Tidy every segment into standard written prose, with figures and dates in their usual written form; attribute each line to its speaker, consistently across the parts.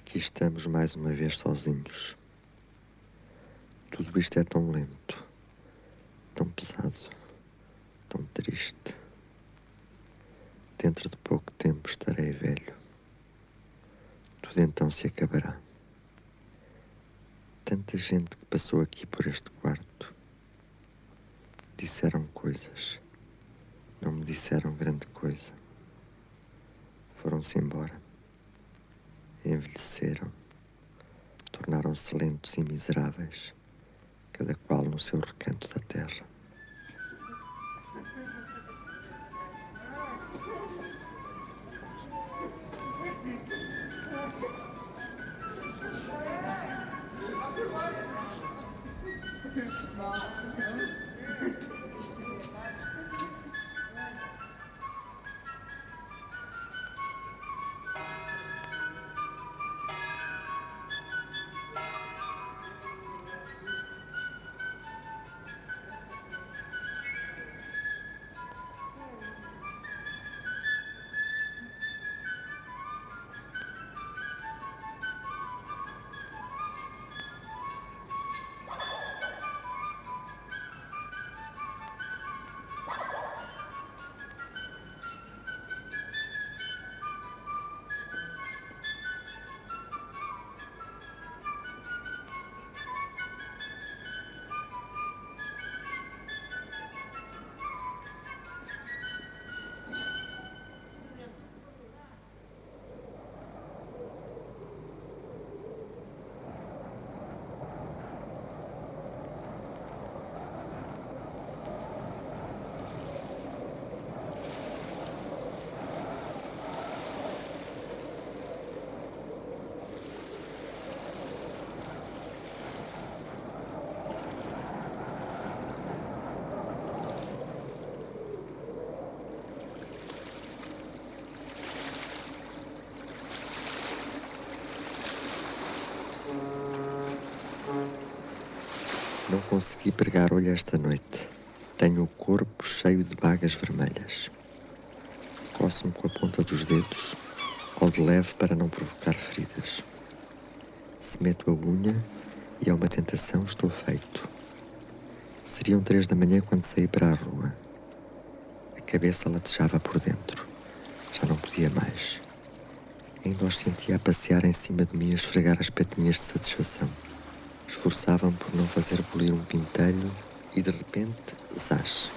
Speaker 1: Aqui estamos mais uma vez sozinhos. Tudo isto é tão lento, tão pesado, tão triste. Dentro de pouco tempo estarei velho. Tudo então se acabará. Tanta gente que passou aqui por este quarto. Disseram coisas. Não me disseram grande coisa. Foram-se embora. Envelheceram. Tornaram-se lentos e miseráveis, cada qual no seu recanto da terra. Não consegui pregar olho esta noite. Tenho o corpo cheio de bagas vermelhas. Coço-me com a ponta dos dedos, ao de leve para não provocar feridas. Se meto a unha e é uma tentação, estou feito. Seriam 3 da manhã quando saí para a rua. A cabeça latejava por dentro. Já não podia mais. Ainda os sentia a passear em cima de mim, a esfregar as patinhas de satisfação. Esforçavam-me por não fazer bolir um pintelho e, de repente, zás.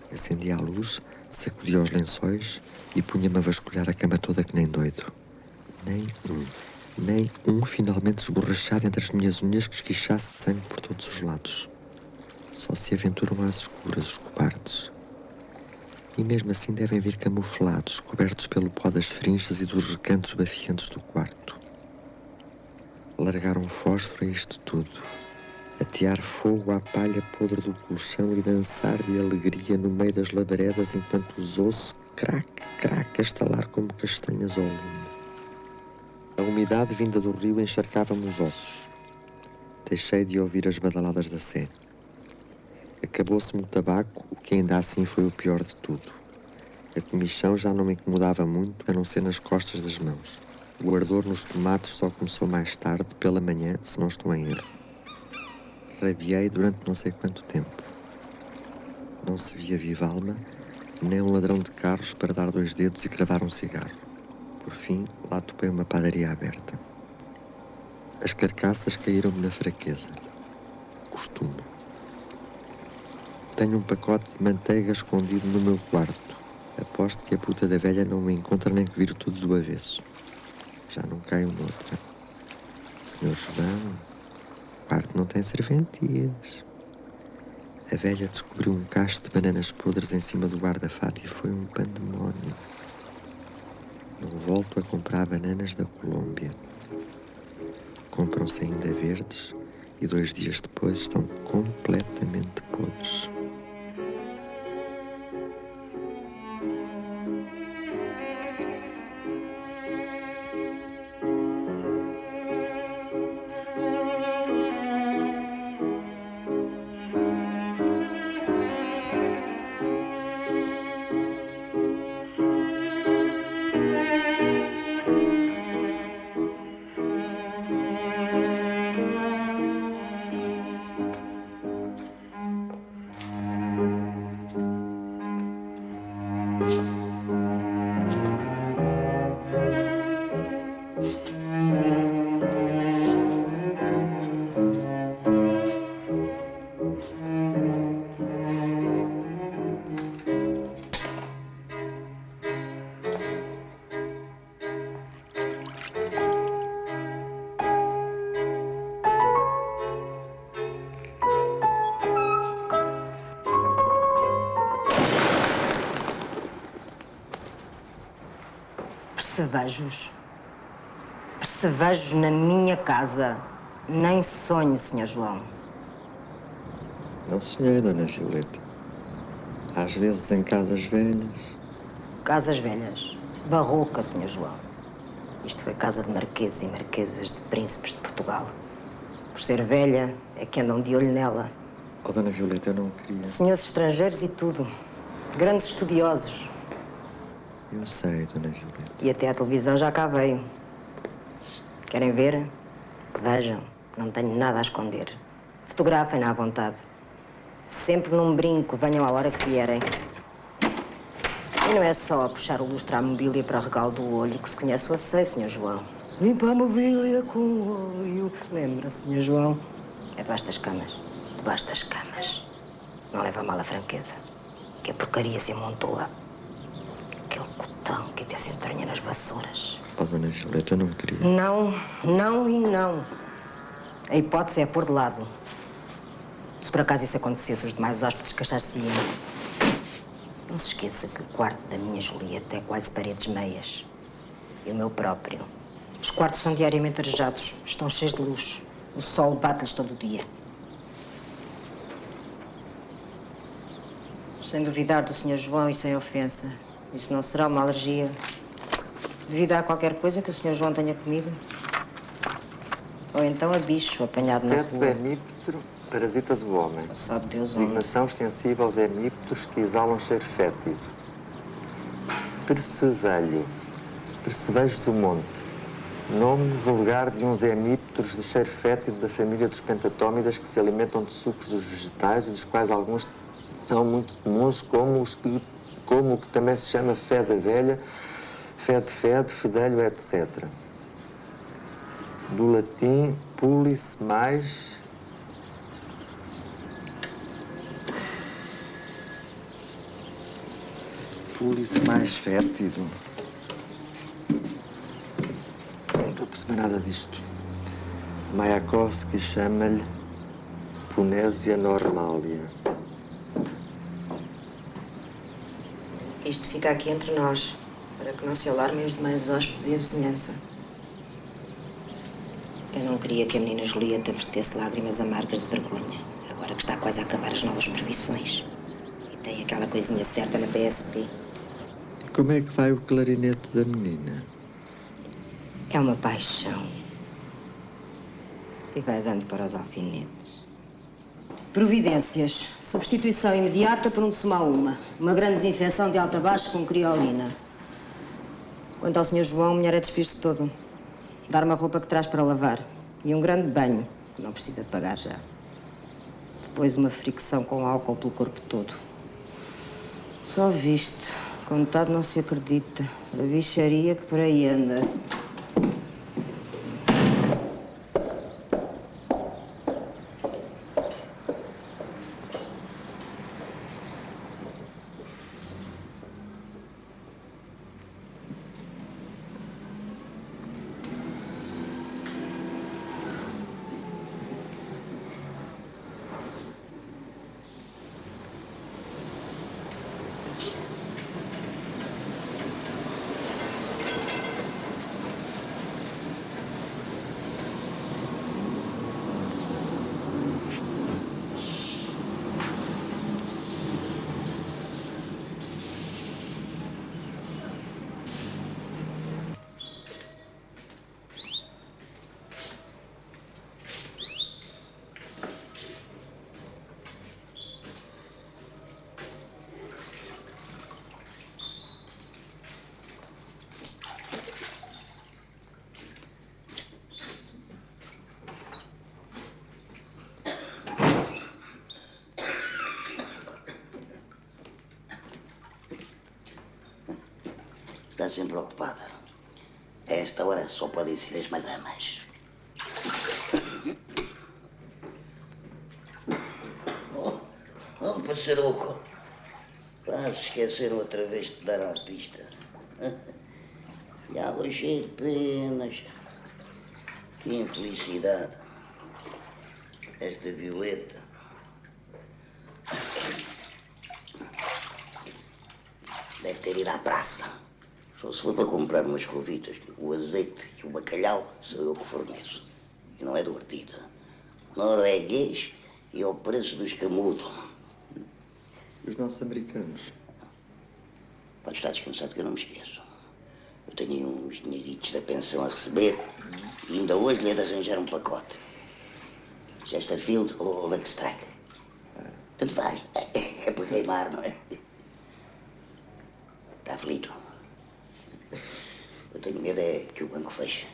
Speaker 1: Acendia a luz, sacudia os lençóis e punha-me a vasculhar a cama toda que nem doido. Nem um finalmente esborrachado entre as minhas unhas que esguichasse sangue por todos os lados. Só se aventuram às escuras os cobardes. E mesmo assim devem vir camuflados, cobertos pelo pó das frinchas e dos recantos bafiantes do quarto. Largaram fósforo a isto tudo, atear fogo à palha podre do colchão e dançar de alegria no meio das labaredas enquanto os ouço crac, a estalar como castanhas ao lume. A umidade vinda do rio encharcava-me os ossos. Deixei de ouvir as badaladas da sé. Acabou-se-me o tabaco, o que ainda assim foi o pior de tudo. A comichão já não me incomodava muito, a não ser nas costas das mãos. O ardor nos tomates só começou mais tarde, pela manhã, se não estou em erro. Rabiei durante não sei quanto tempo. Não se via viva alma, nem um ladrão de carros para dar 2 dedos e cravar um cigarro. Por fim, lá topei uma padaria aberta. As carcaças caíram-me na fraqueza. Costume. Tenho um pacote de manteiga escondido no meu quarto. Aposto que a puta da velha não me encontra nem que viro tudo do avesso. Já não caio noutra. Senhor João, o quarto não tem serventias. A velha descobriu um cacho de bananas podres em cima do guarda-fato e foi um pandemónio. Não volto a comprar bananas da Colômbia. Compram-se ainda verdes e 2 dias depois estão completamente podres.
Speaker 2: percevejos. Percevejos na minha casa. Nem sonhe, Sr. João.
Speaker 1: Não sonhei, Dona Violeta. Às vezes em casas velhas.
Speaker 2: Casas velhas. Barroca, Sr. João. Isto foi casa de marqueses e marquesas, de príncipes de Portugal. Por ser velha, é que andam de olho nela.
Speaker 1: Oh, Dona Violeta, eu não queria.
Speaker 2: Senhores estrangeiros e tudo. Grandes estudiosos.
Speaker 1: Eu sei, Dona Violeta.
Speaker 2: E até a televisão já cá veio. Querem ver? Vejam. Não tenho nada a esconder. Fotografem-na à vontade. Sempre num brinco, venham à hora que vierem. E não é só puxar o lustre à mobília para regalo do olho que se conhece o asseio, Sr. João. Limpa a mobília com óleo. Lembra-se, Sr. João? É debaixo das camas. Debaixo das camas. Não leva mal a franqueza. Que a porcaria se amontoa. Aquele cotão que até se entranha nas vassouras.
Speaker 1: Oh, Dona Violeta, eu não queria.
Speaker 2: Não, não e não. A hipótese é pôr de lado. Se por acaso isso acontecesse, os demais hóspedes queixar-se-iam. Não se esqueça que o quarto da minha Julieta é quase paredes meias. E o meu próprio. Os quartos são diariamente arejados. Estão cheios de luz. O sol bate-lhes todo o dia. Sem duvidar do Sr. João e sem ofensa. Isso não será uma alergia devido a qualquer coisa que o Sr. João tenha comido? Ou então a bicho apanhado na
Speaker 1: Ceto
Speaker 2: rua?
Speaker 1: hemíptero, parasita do homem.
Speaker 2: Sabe Deus onde.
Speaker 1: Designação extensiva aos hemípteros que exalam cheiro fétido. Percevelho. Percevejo do monte. Nome vulgar de uns hemípteros de cheiro fétido da família dos pentatómidas que se alimentam de sucos dos vegetais e dos quais alguns são muito comuns, como o que também se chama fé da velha, fé de fede, fedelho, etc. Do latim, pulis mais... Pulis mais fétido. Não estou a perceber nada disto. Mayakovsky chama-lhe Punésia normalia.
Speaker 2: Isto fica aqui entre nós, para que não se alarmem os demais hóspedes e a vizinhança. Eu não queria que a menina Julieta vertesse lágrimas amargas de vergonha, agora que está quase a acabar as novas profissões. E tem aquela coisinha certa na PSP.
Speaker 1: Como é que vai o clarinete da menina?
Speaker 2: É uma paixão. E vai dando para os alfinetes. Providências. Substituição imediata por um Soma-Uma. Uma grande desinfecção de alto a baixo com criolina. Quanto ao Sr. João, a mulher é despir-se todo. Dar uma roupa que traz para lavar. E um grande banho, que não precisa de pagar já. Depois uma fricção com álcool pelo corpo todo. Só visto. Contado não se acredita. A bicharia que por aí anda.
Speaker 3: Está sempre ocupada. A esta hora só podem ser as madamas. Oh, passaroco. Se esqueceram outra vez de dar a pista. E água cheia de penas. Que infelicidade. Esta Violeta. Deve ter ido à praça. Só se for para comprar umas covitas, o azeite e o bacalhau sou eu que forneço. E não é do Artida. Norueguês e ao preço do escamudo.
Speaker 1: E os nossos americanos?
Speaker 3: Pode estar descansado que eu não me esqueço. Eu tenho aí uns dinheiritos da pensão a receber e ainda hoje lhe é de arranjar um pacote. Chesterfield ou Lextrack. Tanto faz. É para queimar, não é? Está aflito. Eu tenho medo é que o banco feche.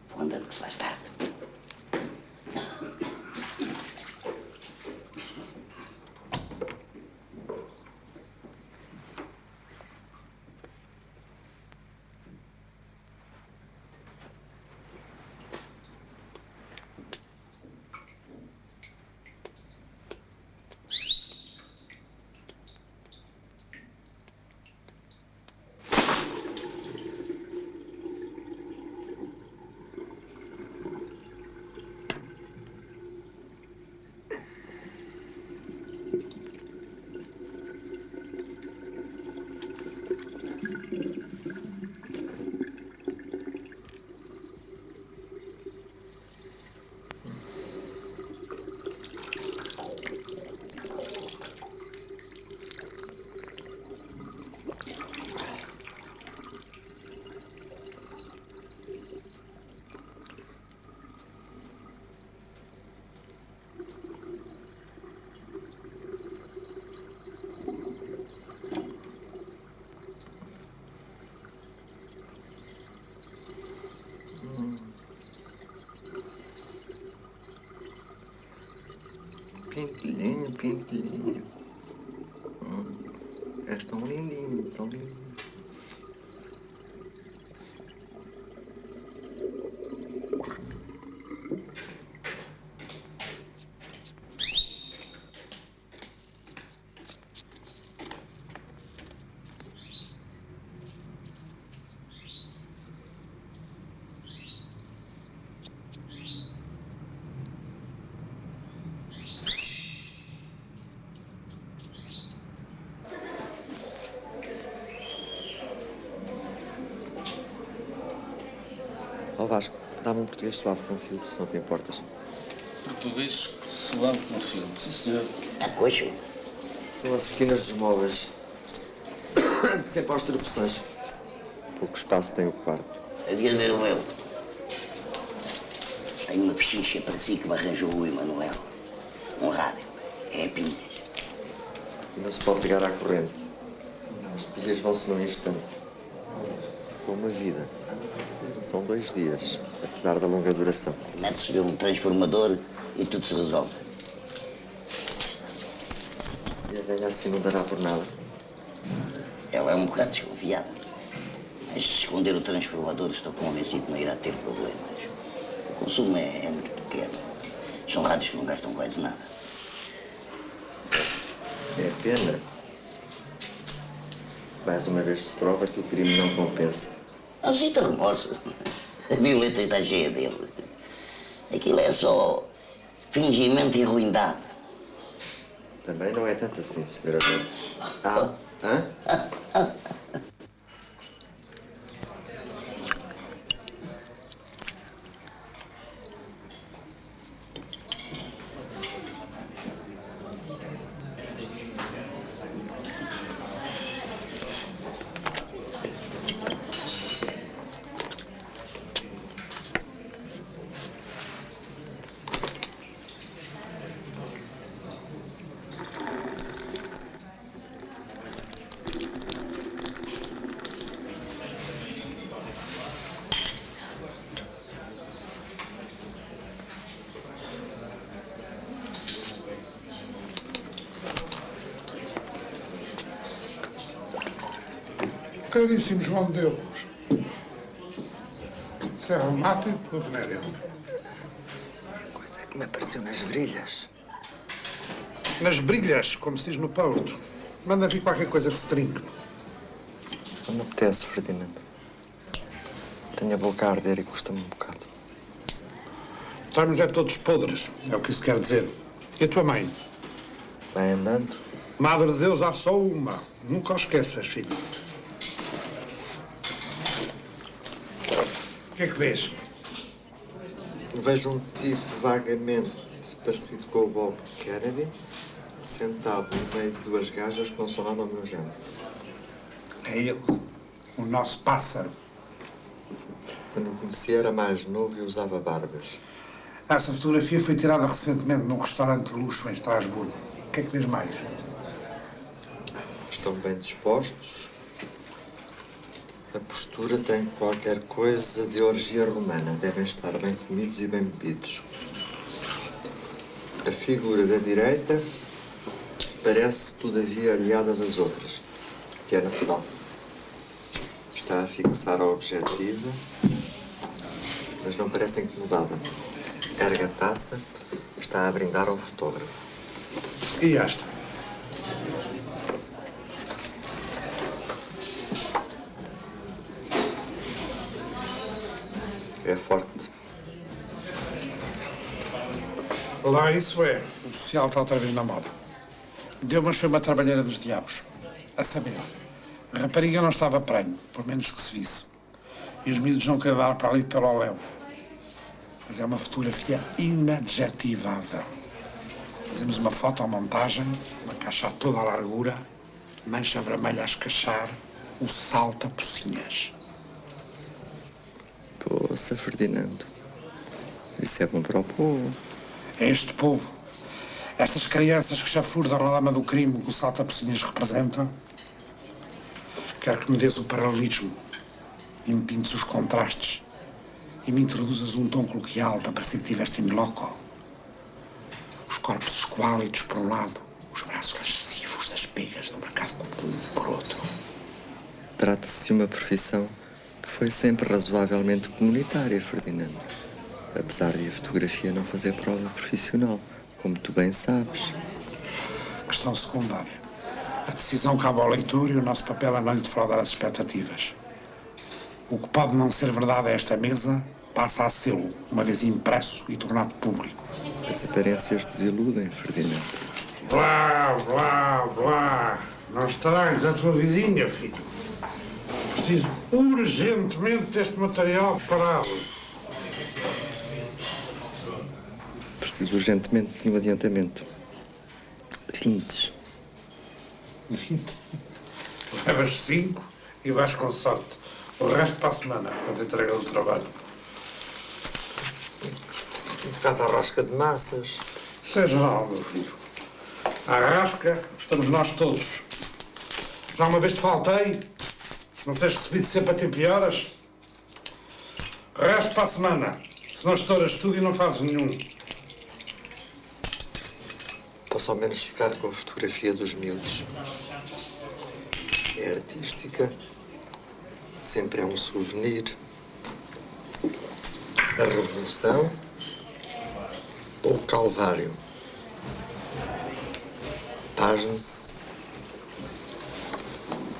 Speaker 3: Vou andando que se faz tarde.
Speaker 1: Pintilhinho, pintilhinho. És tão lindinho, tão lindinho. Ó Vasco, dá-me um português suave com fio, se não te importas.
Speaker 4: Português suave com filtro, sim senhor.
Speaker 3: Está coxo?
Speaker 1: São as esquinas dos móveis. Sempre aos tropeções. Pouco espaço tem o quarto.
Speaker 3: Sabias ver o meu? Tenho uma pechincha para si que me arranjou o Emanuel. Um rádio. É pilhas.
Speaker 1: E não se pode ligar à corrente. As pilhas vão-se num instante. Como a vida. São 2 dias, apesar da longa duração.
Speaker 3: Mete-se um transformador e tudo se resolve.
Speaker 1: E a velha assim não dará por nada.
Speaker 3: Ela é um bocado desconfiada. Mas se esconder o transformador, estou convencido que não irá ter problemas. O consumo é muito pequeno. São rádios que não gastam quase nada.
Speaker 1: É pena. Mais uma vez se prova que o crime não compensa.
Speaker 3: Não sinta remorso. A Violeta está cheia dele. Aquilo é só fingimento e ruindade.
Speaker 1: Também não é tanto assim, Sr. Adão. Ah, hã?
Speaker 5: Caríssimo João de Deus, Serra Mate ou Venéria?
Speaker 1: Coisa que me apareceu nas brilhas.
Speaker 5: Nas brilhas, como se diz no Porto. Manda vir qualquer coisa que se trinque.
Speaker 1: Não me apetece, Ferdinando. Tenho a boca a arder e custa-me um bocado.
Speaker 5: Estamos é todos podres, é o que isso quer dizer. E a tua mãe?
Speaker 1: Vai andando.
Speaker 5: Madre de Deus, há só uma. Nunca o esqueças, filho. que é que vês?
Speaker 1: Vejo um tipo vagamente parecido com o Bob Kennedy, sentado no meio de duas gajas que não são nada ao meu género.
Speaker 5: É ele, o nosso pássaro.
Speaker 1: Quando o conheci era mais novo e usava barbas.
Speaker 5: Essa fotografia foi tirada recentemente num restaurante de luxo em Estrasburgo. O que é que vês mais?
Speaker 1: Estão bem dispostos. A postura tem qualquer coisa de orgia romana. Devem estar bem comidos e bem bebidos. A figura da direita parece, todavia, aliada das outras, que é natural. Está a fixar a objetiva, mas não parece incomodada. Ergue a taça, está a brindar ao fotógrafo.
Speaker 5: E esta?
Speaker 1: É forte.
Speaker 5: Lá isso é. O social está outra vez na moda. Deu-mas foi uma trabalheira dos diabos. A saber, a rapariga não estava prenho, por menos que se visse. E os miúdos não queriam dar para ali pelo Oléu. Mas é uma fotografia inadjetivável. Fazemos uma fotomontagem, uma caixa a toda a largura, mancha vermelha a escachar, o salto a pocinhas.
Speaker 1: Poça, Ferdinando. Isso é bom para o povo.
Speaker 5: É este povo, estas crianças que chafurdam na lama do crime que o salto a pocinhas representa. Quero que me dês o paralelismo e me pintes os contrastes e me introduzas um tom coloquial para parecer que estiveste em loco. Os corpos esquálidos por um lado, os braços lascivos das pegas do mercado comum por outro.
Speaker 1: Trata-se de uma profissão que foi sempre razoavelmente comunitária, Ferdinando. Apesar de a fotografia não fazer prova profissional, como tu bem sabes.
Speaker 5: Questão secundária. A decisão cabe ao leitor e o nosso papel é não lhe defraudar as expectativas. O que pode não ser verdade a esta mesa passa a sê-lo, uma vez impresso e tornado público.
Speaker 1: As aparências desiludem, Ferdinando.
Speaker 5: Blá, blá, blá. Não estragues a tua vidinha, filho. Preciso urgentemente deste material parado.
Speaker 1: Preciso urgentemente de um adiantamento. 20.
Speaker 5: 20. Levas 5 e vais com sorte. O resto para a semana, quando entrega o trabalho.
Speaker 1: Um bocado à rasca de massas.
Speaker 5: Seja mal, meu filho. À rasca, estamos nós todos. Já uma vez te faltei? Não tens recebido sempre a tempo e horas? Resto para a semana. Se não estouras tudo e não fazes nenhum.
Speaker 1: Posso ao menos ficar com a fotografia dos miúdos. É artística. Sempre é um souvenir. A Revolução ou o Calvário? Pasme-se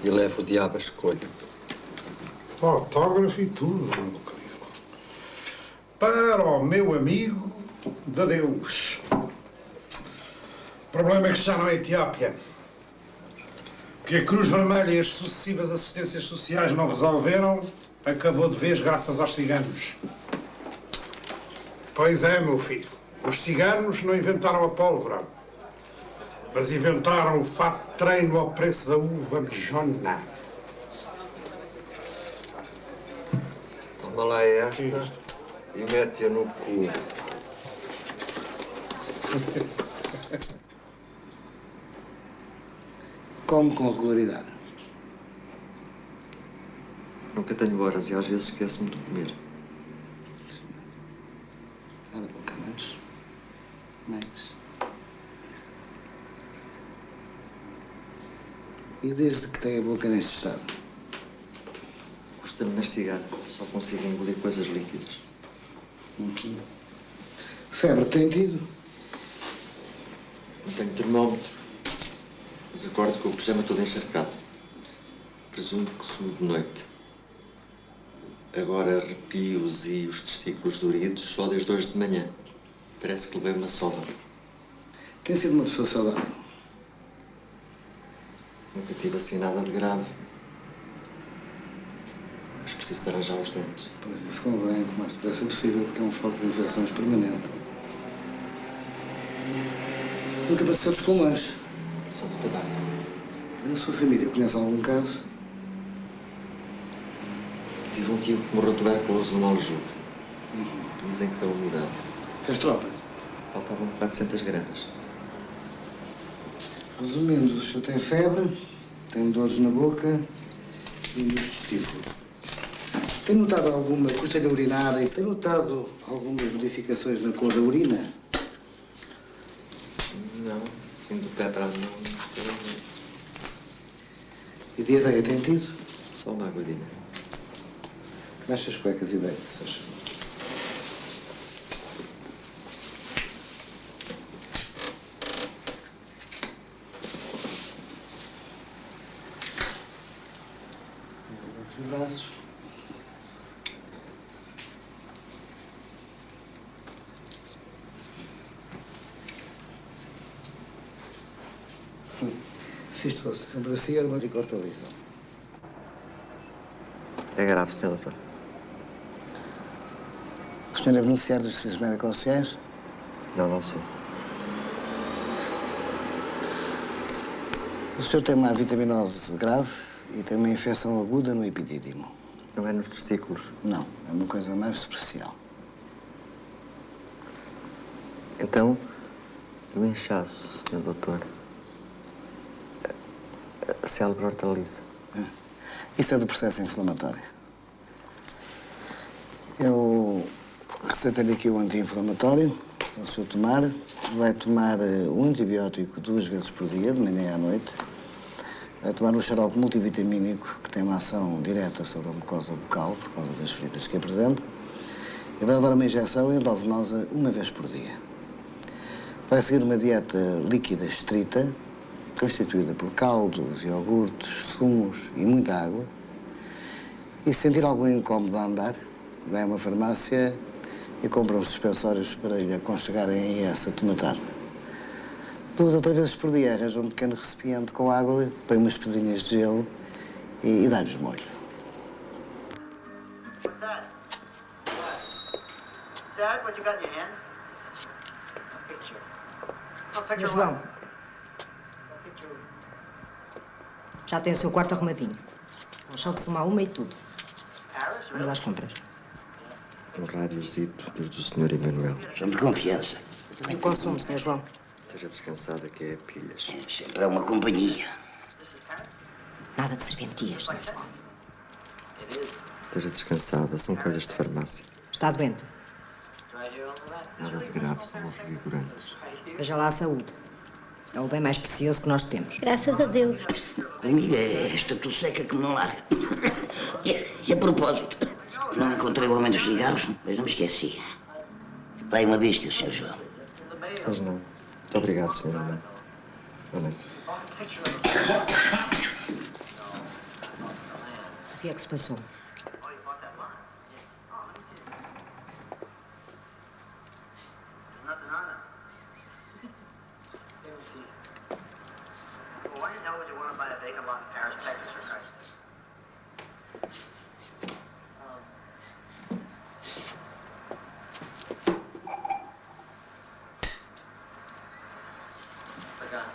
Speaker 1: e leve o diabo à escolha.
Speaker 5: Autógrafo e tudo, meu querido. Para o meu amigo de Deus. O problema é que já não é Etiópia. O que a Cruz Vermelha e as sucessivas assistências sociais não resolveram, acabou de vez graças aos ciganos. Pois é, meu filho. Os ciganos não inventaram a pólvora, mas inventaram o fato de treino ao preço da uva bijona.
Speaker 1: Toma lá esta e mete-a no cu.
Speaker 6: Como com regularidade.
Speaker 1: Nunca tenho horas e às vezes esqueço-me de comer.
Speaker 6: Ora, boca mais. E desde que tem a boca neste estado?
Speaker 1: Custa-me mastigar, só consigo engolir coisas líquidas.
Speaker 6: Febre tem tido?
Speaker 1: Não tenho termómetro, mas acordo com o pijama todo encharcado. Presumo que sumo de noite. Agora arrepios e os testículos doridos só desde hoje de manhã. Parece que levei uma sova.
Speaker 6: Tem sido uma pessoa saudável.
Speaker 1: Nunca tive assim nada de grave. Mas preciso de arranjar os dentes.
Speaker 6: Pois isso convém, o mais depressa possível, porque é um foco de infecções permanente. Nunca apareceu dos pulmões.
Speaker 1: Só do tabaco.
Speaker 6: E na sua família, conhece algum caso?
Speaker 1: Tive um tio que morreu de tuberculose no Aljube. Dizem que da umidade.
Speaker 6: Fez tropa?
Speaker 1: Faltavam 400 gramas.
Speaker 6: Resumindo, o senhor tem febre, tem dores na boca e nos testículos. Tem notado alguma coceira urinária e tem notado algumas modificações na cor da urina?
Speaker 1: Não, assim do pé para a mão.
Speaker 6: E diarreia tem tido?
Speaker 1: Só uma aguadinha.
Speaker 6: Mexe as cuecas e deite-se. Os braços. Se isto fosse sempre assim, era uma corta lisa.
Speaker 1: É grave, Sr. Doutor.
Speaker 6: O senhor é beneficiário dos serviços médico-sociais?
Speaker 1: Não, não sou.
Speaker 6: O senhor tem uma vitaminose grave e tem uma infecção aguda no epidídimo.
Speaker 1: Não é nos testículos.
Speaker 6: Não, é uma coisa mais superficial.
Speaker 1: Então, e o inchaço, Sr. Doutor? A célebre hortaliça.
Speaker 6: Isso é do processo inflamatório. Eu receitei-lhe aqui o anti-inflamatório, para o senhor tomar. Vai tomar o antibiótico 2 vezes por dia, de manhã e à noite. Vai tomar um xarope multivitamínico, que tem uma ação direta sobre a mucosa bucal, por causa das feridas que apresenta. E vai levar uma injeção endovenosa 1 vez por dia. Vai seguir uma dieta líquida estrita, constituída por caldos, iogurtes, sumos e muita água. E se sentir algum incómodo a andar, vai a uma farmácia e compra uns suspensórios para lhe aconchegarem a essa tomatada. 2 ou 3 vezes por dia arranja um pequeno recipiente com água, põe umas pedrinhas de gelo e dá-lhes molho.
Speaker 7: Dad, what you got in your hand? A picture. A picture
Speaker 2: Senhor João,
Speaker 7: A picture.
Speaker 2: já tem o seu quarto arrumadinho. Com chão de somar uma e tudo.
Speaker 7: Paris,
Speaker 2: Vamos
Speaker 7: really?
Speaker 2: às compras.
Speaker 1: Um rádiozito dos do Sr. Emanuel.
Speaker 3: São de confiança.
Speaker 2: E o consumo, Senhor João?
Speaker 1: Esteja descansada que é pilhas.
Speaker 3: Sempre é uma companhia.
Speaker 2: Nada de serventias, Senhor João.
Speaker 1: Esteja descansada, são coisas de farmácia.
Speaker 2: Está doente?
Speaker 1: Nada de grave, são os revigorantes.
Speaker 2: Veja lá a saúde. É o bem mais precioso que nós temos.
Speaker 8: Graças a Deus.
Speaker 3: Comigo é esta tosseca que me não larga. E a propósito, não encontrei o homem dos cigarros, mas não me esqueci. Vai uma bisca, Sr. João.
Speaker 1: Mas não. Muito obrigado, Sr. Amado. Boa noite.
Speaker 2: O que é que se passou?
Speaker 7: Nothing on it. Let me see. Well, why the hell would you want to buy a vacant lot in Paris, Texas, for Christ's sake? Forgot.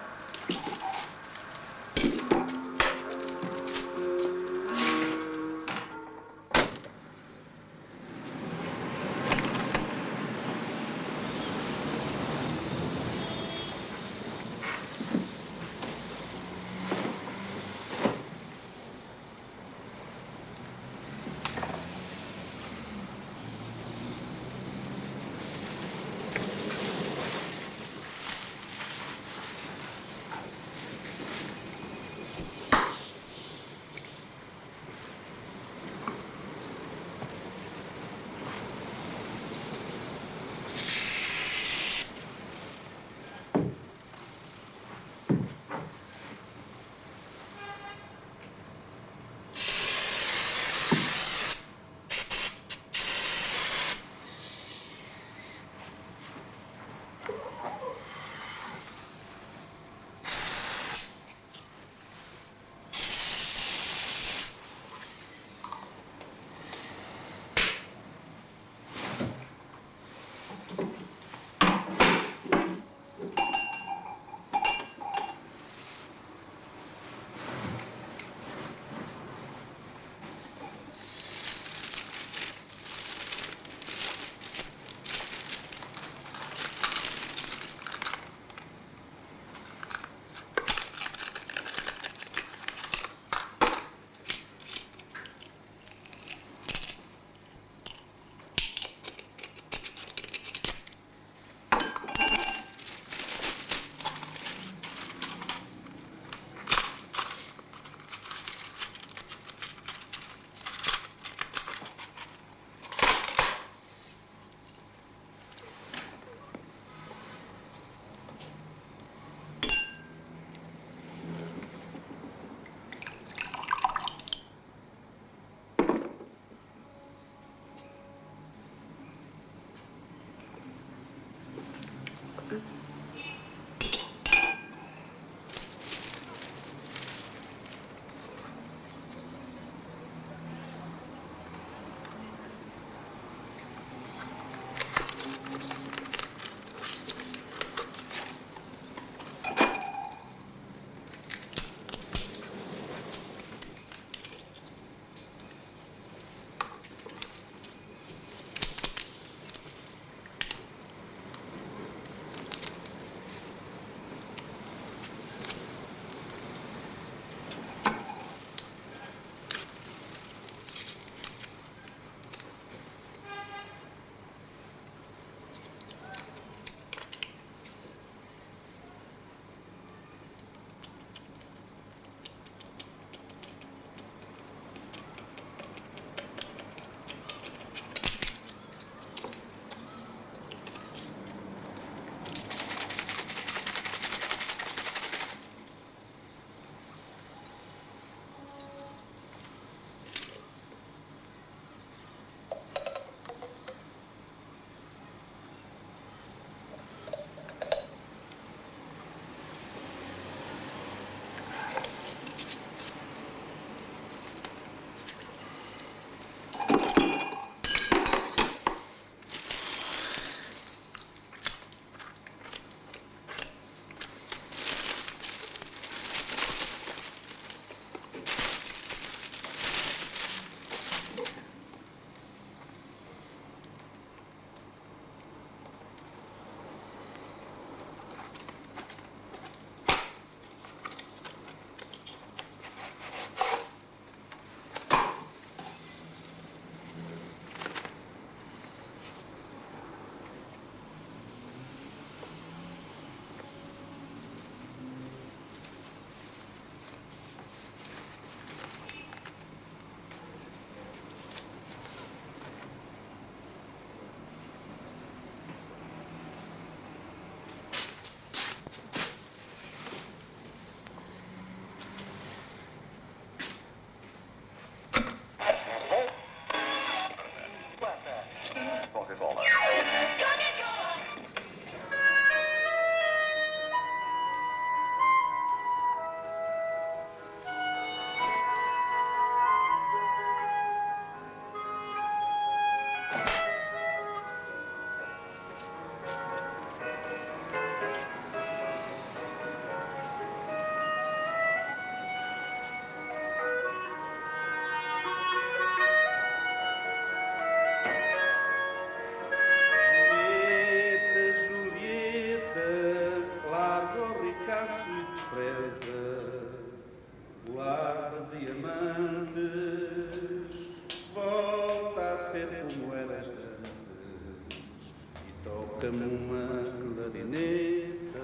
Speaker 8: toca-me uma ladineta.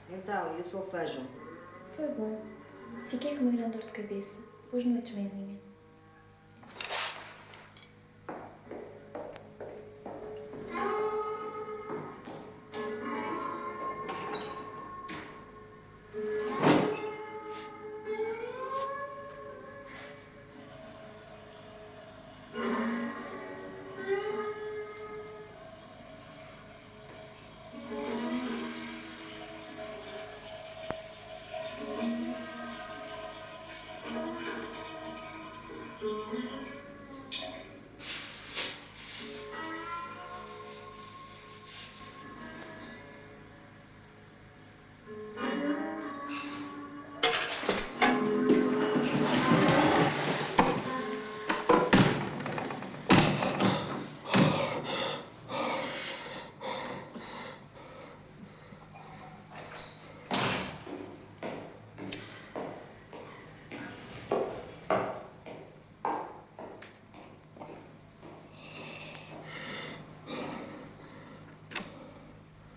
Speaker 2: Então, e o solfejo?
Speaker 9: Foi bom. Fiquei com uma grande dor de cabeça. Boas noites, mãezinha.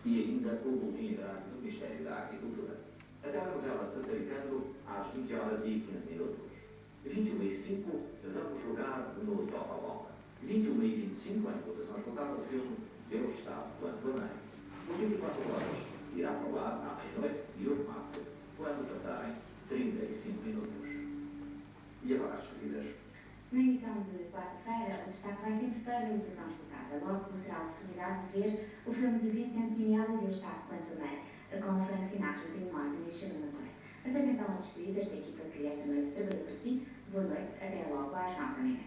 Speaker 10: E ainda o boletim hidráulico do Ministério da Agricultura. A telenovela Sassaricando às 20h15. 21h05, vamos jogar no Toca-Bola. 21h25, em votação escutada o filme Deus sabe quando planeia. Por 24 horas, irá para lá à meia-noite e o remate, quando passarem 35 minutos. E agora as despedidas.
Speaker 11: Na edição de quarta-feira, o destaque vai sempre para a votação escutada, logo que será a oportunidade de ver o filme de Vicente Minial e Deus sabe quanto amei, com Frank Sinatra, Tim Martin e Sheila Madeira. Aceito então as despedidas da equipa que esta noite trabalhou para si. Boa noite, até logo às 9 da manhã.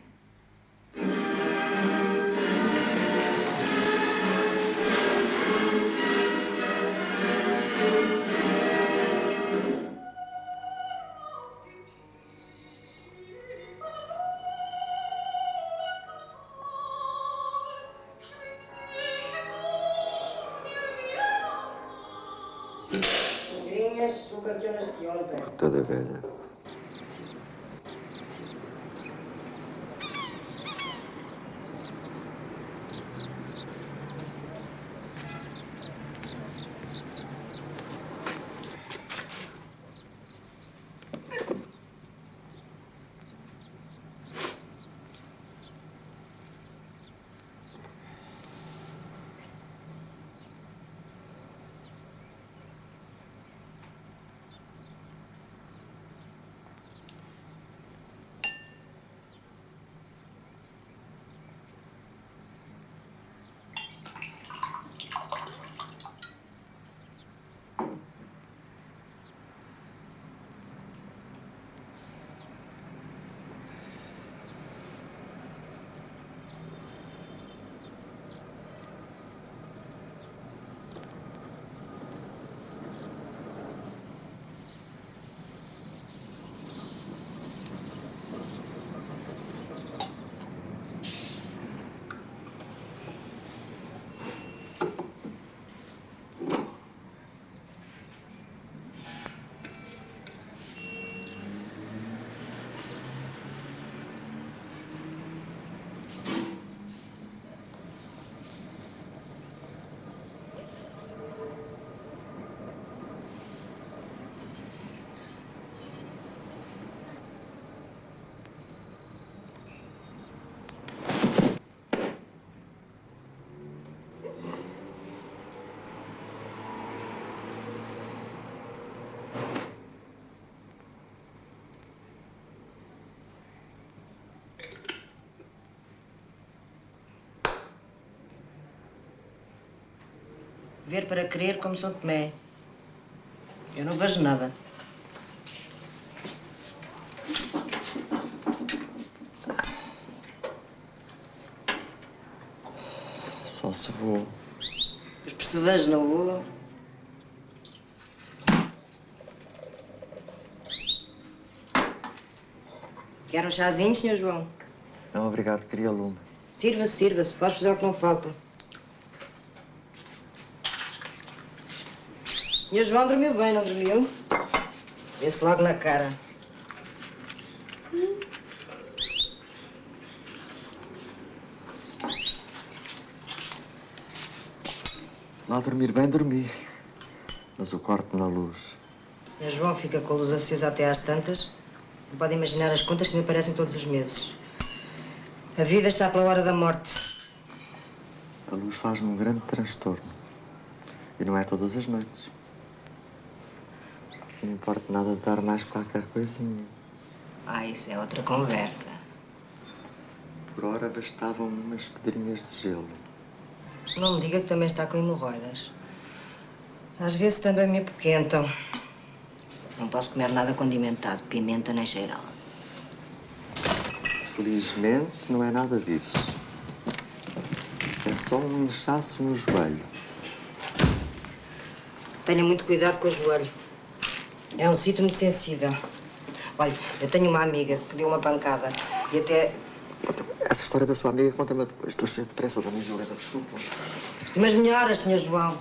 Speaker 2: Magrinhas, o que eu nasci ontem.
Speaker 1: Toda velha.
Speaker 2: Ver para crer como São Tomé. Eu não vejo nada.
Speaker 1: Só se vou.
Speaker 2: Os percebes, não vou. Quer um chazinho, Sr. João?
Speaker 1: Não, obrigado, queria lume.
Speaker 2: Sirva-se, sirva-se. Faz fazer o que não falta. Sr. João dormiu bem, não dormiu? Vê-se logo na cara.
Speaker 1: Lá dormir bem, dormi. Mas o corte na luz.
Speaker 2: Sr. João fica com a luz acesa até às tantas. Não pode imaginar as contas que me aparecem todos os meses. A vida está pela hora da morte.
Speaker 1: A luz faz-me um grande transtorno. E não é todas as noites. Não importa nada de dar mais qualquer coisinha.
Speaker 2: Ah, isso é outra conversa.
Speaker 1: Por hora bastavam umas pedrinhas de gelo.
Speaker 2: Não me diga que também está com hemorroidas. Às vezes também me apoquentam. Não posso comer nada condimentado, pimenta nem cheirá-la.
Speaker 1: Felizmente, não é nada disso. É só um inchaço no joelho.
Speaker 2: Tenha muito cuidado com o joelho. É um sítio muito sensível. Olha, eu tenho uma amiga que deu uma pancada e até...
Speaker 1: Essa história da sua amiga, conta-me depois. Estou cheio de pressa também, Violeta, desculpa.
Speaker 2: Mas melhoras, Sr. João.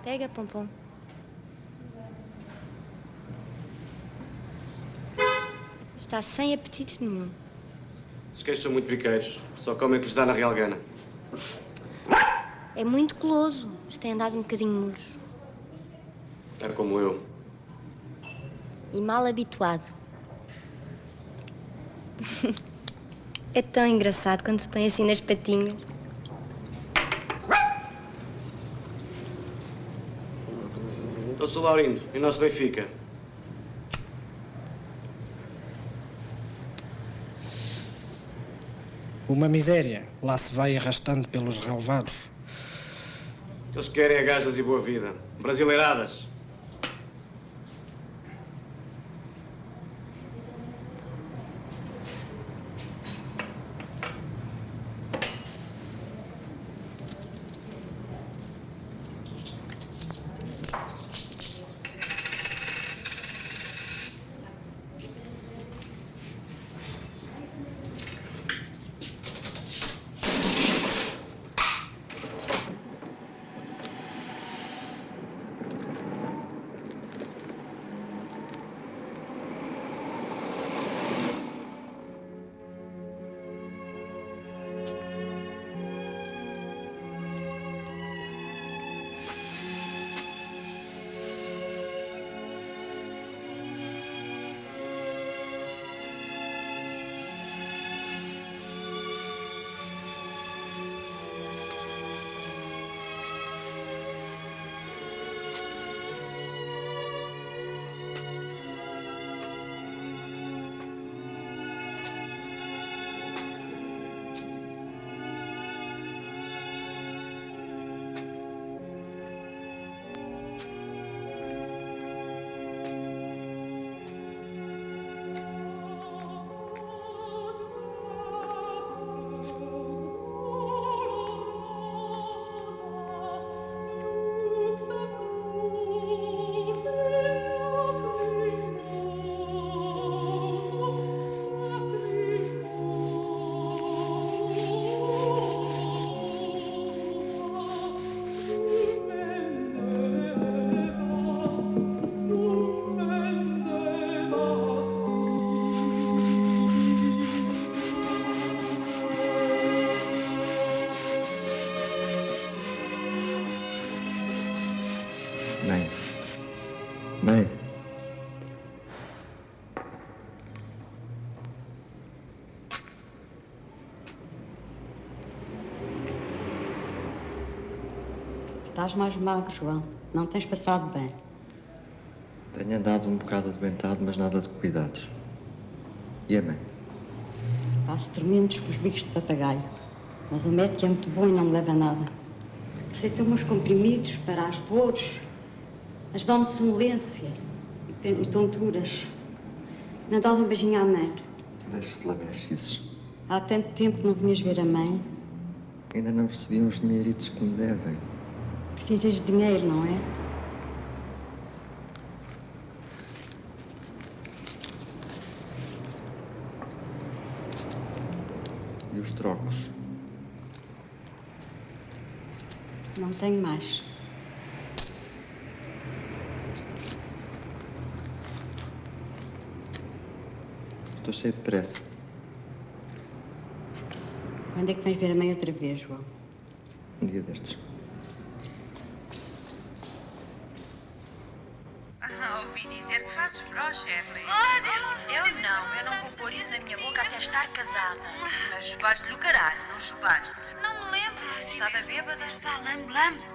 Speaker 9: Pega, Pompom. Está sem apetite nenhum.
Speaker 12: Esses queijos são muito piqueiros. Só comem o que lhes dá na Real Gana.
Speaker 9: É muito goloso, mas tem andado um bocadinho murcho.
Speaker 12: Era como eu.
Speaker 9: E mal habituado. É tão engraçado quando se põe assim nas patinhas.
Speaker 12: Então sou Laurindo e o nosso Benfica.
Speaker 13: Uma miséria. Lá se vai arrastando pelos relevados.
Speaker 12: Eles querem a gajas e boa vida. Brasileiradas.
Speaker 1: Mãe. Mãe.
Speaker 14: Estás mais magro, João. Não tens passado bem.
Speaker 1: Tenho andado um bocado adoentado, mas nada de cuidados. E a mãe?
Speaker 14: Passo dormindo com os bicos de papagaio. Mas o médico é muito bom e não me leva a nada. Receitou-me uns comprimidos para as dores, mas dão-me sonolência e tonturas. Não dás um beijinho à mãe?
Speaker 1: Deixe-te lá mexizes.
Speaker 14: Há tanto tempo que não vinhas ver a mãe.
Speaker 1: Ainda não recebi uns dinheiritos que me devem.
Speaker 14: Precisas de dinheiro, não é?
Speaker 1: E os trocos?
Speaker 14: Não tenho mais.
Speaker 1: Estou cheio de pressa.
Speaker 14: Quando é que vais ver a mãe outra vez, João?
Speaker 1: Um dia destes.
Speaker 15: Ouvi dizer que fazes broche, Evelyn.
Speaker 16: Eu não vou pôr isso na minha boca até estar casada.
Speaker 15: Mas chupaste-lhe o caralho, não chupaste?
Speaker 16: Não me lembro. Estava bêbada.
Speaker 15: Vá, lambe.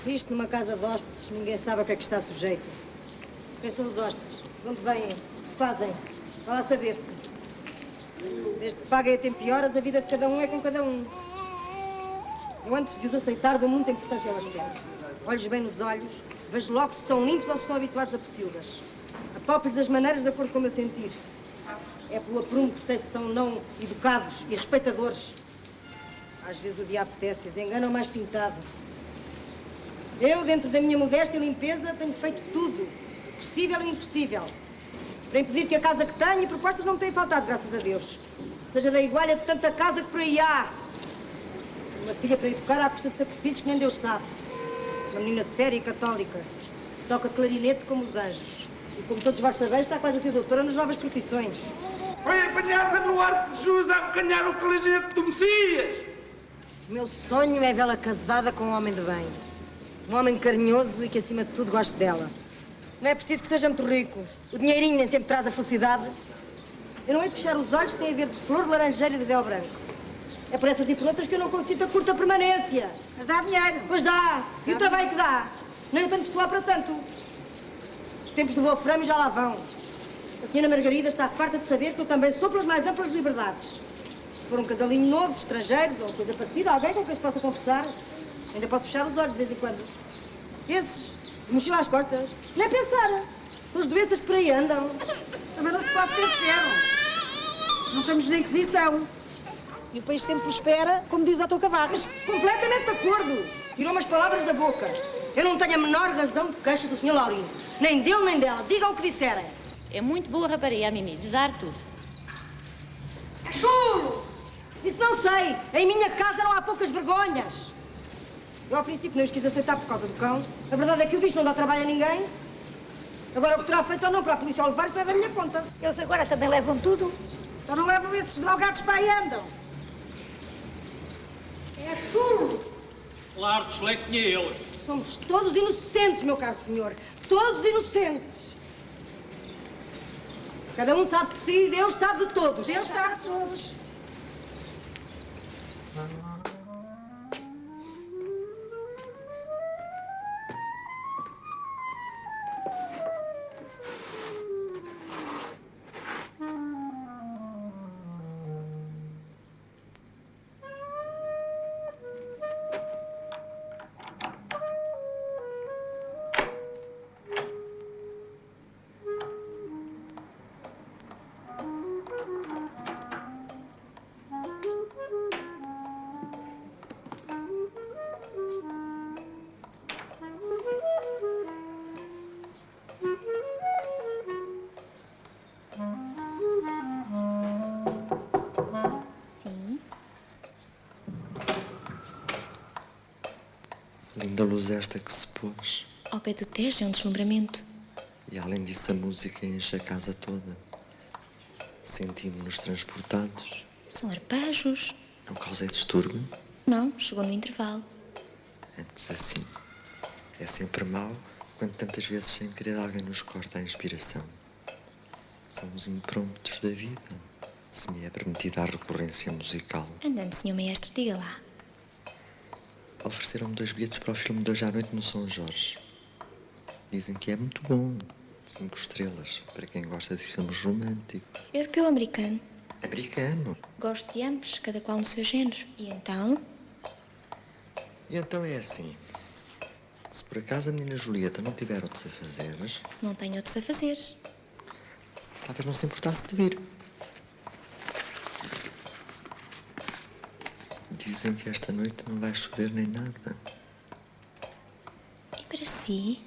Speaker 2: Isto numa casa de hóspedes, ninguém sabe a que é que está sujeito. Quem são os hóspedes? De onde vêm? O que fazem? Vai lá saber-se. Desde que paguem a tempo e horas, a vida de cada um é com cada um. Eu, antes de os aceitar, dou muita importância ao aspecto. Olho-lhes bem nos olhos, vejo logo se são limpos ou se estão habituados a peciúdas. Apalpo-lhes as maneiras de acordo com o meu sentir. É pelo aprumo que sei se são não educados e respeitadores. Às vezes o diabo tece-os, enganam mais pintado. Eu, dentro da minha modéstia e limpeza, tenho feito tudo, possível e impossível, para impedir que a casa que tenho e propostas não me tenham faltado, graças a Deus. Seja da igualha de tanta casa que por aí há. Uma filha para educar à custa de sacrifícios que nem Deus sabe. Uma menina séria e católica, que toca clarinete como os anjos. E como todos vós sabeis, está quase a ser doutora nas novas profissões.
Speaker 17: Foi apanhada no arco de Jesus a abocanhar o clarinete do Messias.
Speaker 2: O meu sonho é vê-la casada com um homem de bem. Um homem carinhoso e que, acima de tudo, goste dela. Não é preciso que seja muito rico. O dinheirinho nem sempre traz a felicidade. Eu não hei de fechar os olhos sem haver de flor, de laranjeira e de véu branco. É por essas e por outras que eu não consinto a curta permanência.
Speaker 15: Mas dá dinheiro.
Speaker 2: Pois dá. E o trabalho que dá? Nem eu tenho pessoal para tanto. Os tempos do Wolfram já lá vão. A senhora Margarida está farta de saber que eu também sou pelas mais amplas liberdades. Se for um casalinho novo, de estrangeiros ou coisa parecida, alguém com quem se possa conversar, ainda posso fechar os olhos de vez em quando. Esses, de mochila às costas, nem pensar. As doenças que por aí andam.
Speaker 15: Também não se pode ser ferro. Não temos nem inquisição. E o país sempre prospera, como diz o teu Cavaco.
Speaker 2: Completamente de acordo. Tirou-me as palavras da boca. Eu não tenho a menor razão de queixa do Sr. Laurino. Nem dele, nem dela. Digam o que disserem.
Speaker 18: É muito boa rapariga, Mimi. Desar tudo.
Speaker 2: É chulo! Isso não sei. Em minha casa não há poucas vergonhas. Eu, ao princípio, não os quis aceitar por causa do cão. A verdade é que o bicho não dá trabalho a ninguém. Agora, o que terá feito ou não para a polícia ao levar, isso é da minha conta.
Speaker 15: Eles agora também levam tudo. Só não levam esses drogados para aí andam.
Speaker 2: É chulo!
Speaker 17: Claro, desleite tinha ele.
Speaker 2: Somos todos inocentes, meu caro senhor. Todos inocentes. Cada um sabe de si e Deus sabe de todos.
Speaker 15: Deus sabe de todos.
Speaker 1: Linda luz esta que se pôs.
Speaker 9: Ao pé do Tejo é um deslumbramento.
Speaker 1: E além disso, a música enche a casa toda. Sentimos-nos transportados.
Speaker 9: São arpejos.
Speaker 1: Não causei distúrbio?
Speaker 9: Não, chegou no intervalo.
Speaker 1: Antes assim. É sempre mau quando tantas vezes, sem querer, alguém nos corta a inspiração. São os impromptos da vida. Se me é permitida a recorrência musical.
Speaker 9: Andando, senhor maestro, diga lá.
Speaker 1: Ofereceram-me 2 bilhetes para o filme de hoje à noite no São Jorge. Dizem que é muito bom. 5 estrelas, para quem gosta de filmes românticos.
Speaker 9: Europeu ou americano?
Speaker 1: Americano.
Speaker 9: Gosto de ambos, cada qual no seu género. E então?
Speaker 1: E então é assim. Se por acaso a menina Julieta não tiver outros afazeres...
Speaker 9: Não tenho outros a fazer.
Speaker 1: Talvez não se importasse de vir. Dizem que esta noite não vai chover nem nada.
Speaker 9: E para si?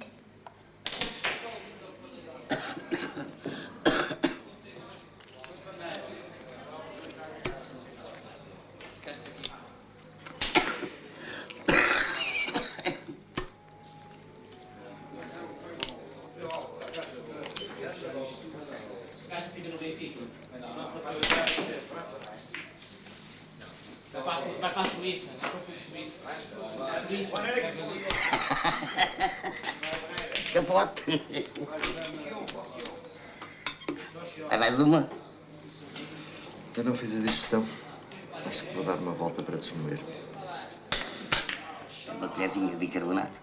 Speaker 4: Vai para a Suíça, vai para a Suíça.
Speaker 3: Capote. É mais uma?
Speaker 1: Eu não fiz a digestão. Acho que vou dar uma volta para desmoer.
Speaker 3: Uma colherzinha de bicarbonato.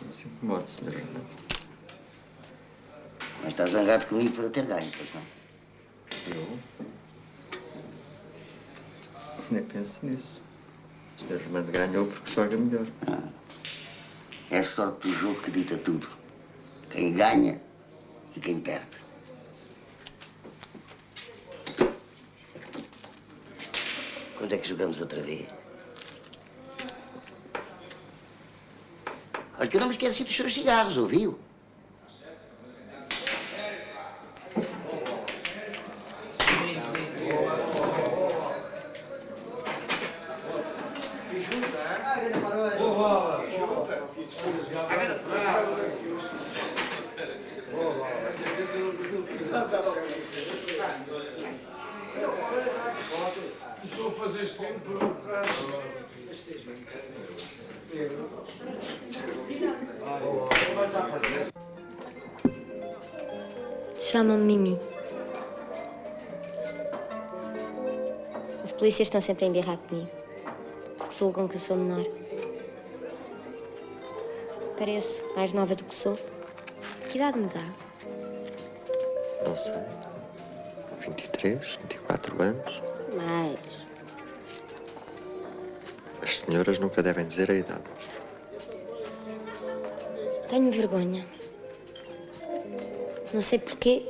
Speaker 1: Não se incomode, Sr. Renato.
Speaker 3: Mas está zangado comigo por eu ter ganho, pois não?
Speaker 1: Eu? Nem penso nisso. O Sr. Armando ganhou porque joga melhor.
Speaker 3: É a sorte do jogo que dita tudo. Quem ganha e quem perde. Quando é que jogamos outra vez? Olha que eu não me esqueci dos seus cigarros, ouviu?
Speaker 5: Estou a fazer este tempo por trás.
Speaker 2: Chama-me Mimi. Os polícias estão sempre a embirrar comigo. Porque julgam que eu sou menor. Pareço mais nova do que sou. Que idade me dá?
Speaker 1: Não sei. 23, 24 anos.
Speaker 2: Mais.
Speaker 1: As senhoras nunca devem dizer a idade.
Speaker 2: Tenho vergonha. Não sei porquê,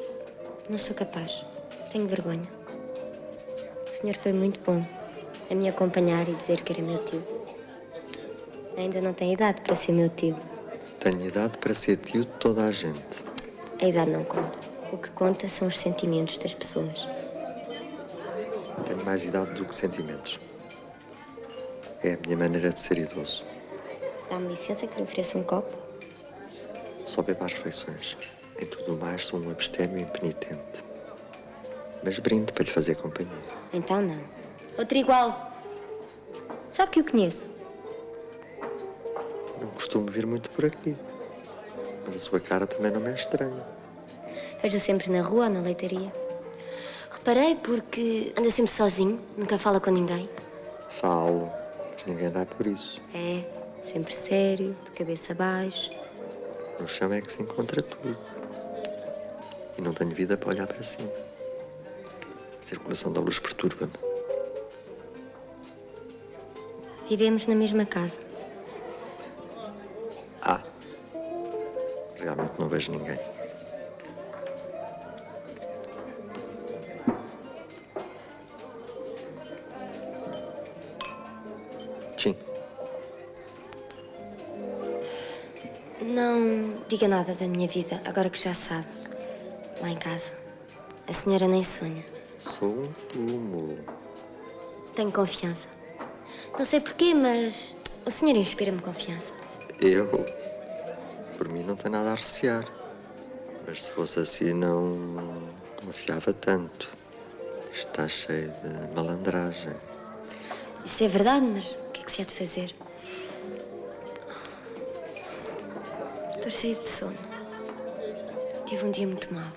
Speaker 2: não sou capaz. Tenho vergonha. O senhor foi muito bom a me acompanhar e dizer que era meu tio. Ainda não tem idade para ser meu tio.
Speaker 1: Tenho idade para ser tio de toda a gente.
Speaker 2: A idade não conta. O que conta são os sentimentos das pessoas.
Speaker 1: Tenho mais idade do que sentimentos. É a minha maneira de ser idoso.
Speaker 2: Dá-me licença que lhe ofereça um copo?
Speaker 1: Só bebo às refeições. Em tudo mais, sou um abstêmio impenitente. Mas brindo para lhe fazer companhia.
Speaker 2: Então não. Outro igual. Sabe que eu conheço?
Speaker 1: Não costumo vir muito por aqui. Mas a sua cara também não me é estranha.
Speaker 2: Vejo sempre na rua ou na leitaria. Reparei porque anda sempre sozinho, nunca fala com ninguém.
Speaker 1: Falo, mas ninguém dá por isso.
Speaker 2: É, sempre sério, de cabeça baixa.
Speaker 1: No chão é que se encontra tudo. E não tenho vida para olhar para cima. A circulação da luz perturba-me.
Speaker 2: Vivemos na mesma casa.
Speaker 1: Realmente não vejo ninguém. Sim.
Speaker 2: Não diga nada da minha vida, agora que já sabe. Lá em casa. A senhora nem sonha.
Speaker 1: Sou um túmulo.
Speaker 2: Tenho confiança. Não sei porquê, mas O senhor inspira-me confiança.
Speaker 1: Eu, por mim, não tenho nada a recear. Mas se fosse assim, não confiava tanto. Está cheio de malandragem.
Speaker 2: Isso é verdade, mas o que é que se há de fazer? Estou cheia de sono. Tive um dia muito mau.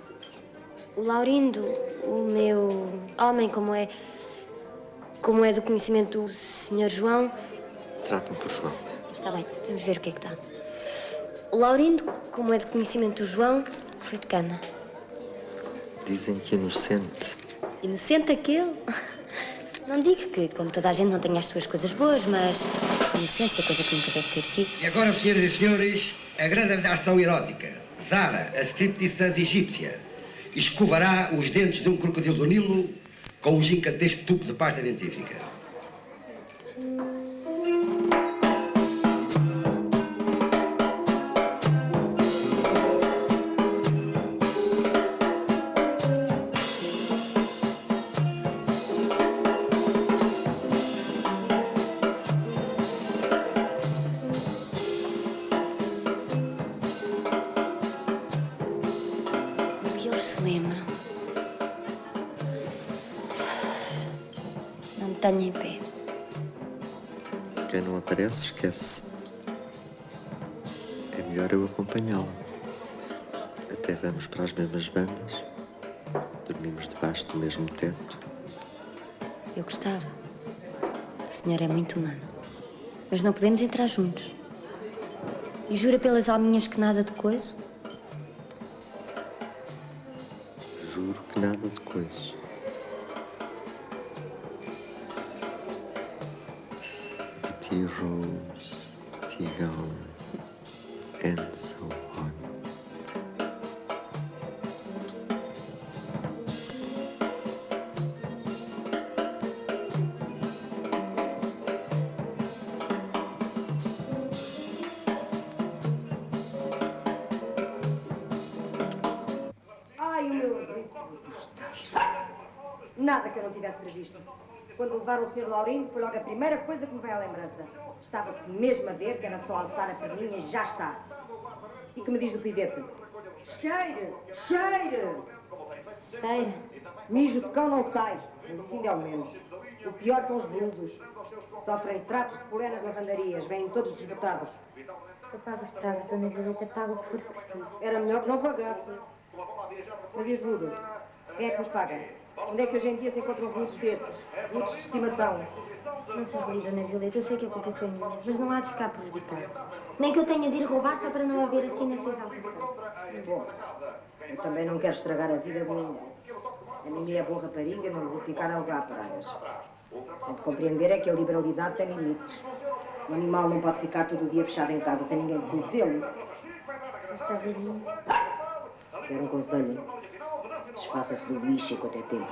Speaker 2: O Laurindo, o meu homem, como é do conhecimento do Sr. João...
Speaker 1: Trata-me por João.
Speaker 2: Está bem, vamos ver o que é que dá. O Laurindo, como é do conhecimento do João, foi de cana.
Speaker 1: Dizem que inocente.
Speaker 2: Inocente aquele? Não digo que, como toda a gente, não tenha as suas coisas boas, mas inocência é coisa que nunca deve ter tido.
Speaker 19: E agora, senhoras e senhores, a grande ação erótica. Zara, a striptease egípcia, escovará os dentes de um crocodilo do Nilo com um gigantesco tubo de pasta dentífrica.
Speaker 2: Tenho em pé.
Speaker 1: Quem não aparece, esquece. É melhor eu acompanhá-la. Até vamos para as mesmas bandas. Dormimos debaixo do mesmo teto.
Speaker 2: Eu gostava. O senhor é muito humano. Mas não podemos entrar juntos. E jura pelas alminhas que nada de coiso?
Speaker 1: Juro que nada de coiso. Tea rose, tea gown, and so on.
Speaker 20: Ai, o meu nada que eu não tivesse previsto. Quando levaram o Sr. Laurindo, foi logo a primeira coisa que me veio à lembrança. Estava-se mesmo a ver que era só alçar a perninha e já está. E que me diz do pivete? Cheire! Cheire!
Speaker 2: Cheira.
Speaker 20: Mijo de cão não sai, mas isso ainda é o menos. O pior são os veludos. Sofrem tratos de puré nas lavandarias, vêm todos desbotados.
Speaker 2: Eu pago os tragos, Dona Violeta, pago o que for preciso.
Speaker 20: Era melhor que não pagasse. Mas e os veludos? Quem é que nos paga? Onde é que hoje em dia se encontram veludos destes? Veludos de estimação.
Speaker 2: Não se ri, Dona Violeta, eu sei que a culpa foi minha, mas não há de ficar prejudicado. Nem que eu tenha de ir roubar só para não haver assim nessa exaltação.
Speaker 20: Bom, eu também não quero estragar a vida de ninguém. A minha é boa rapariga, não vou ficar a alugar pragas. Tem de compreender é que a liberalidade tem limites. O animal não pode ficar todo o dia fechado em casa sem ninguém cuide dele.
Speaker 2: Mas está velhinho.
Speaker 20: Quero um conselho. Desfaça-se do bicho enquanto é tempo.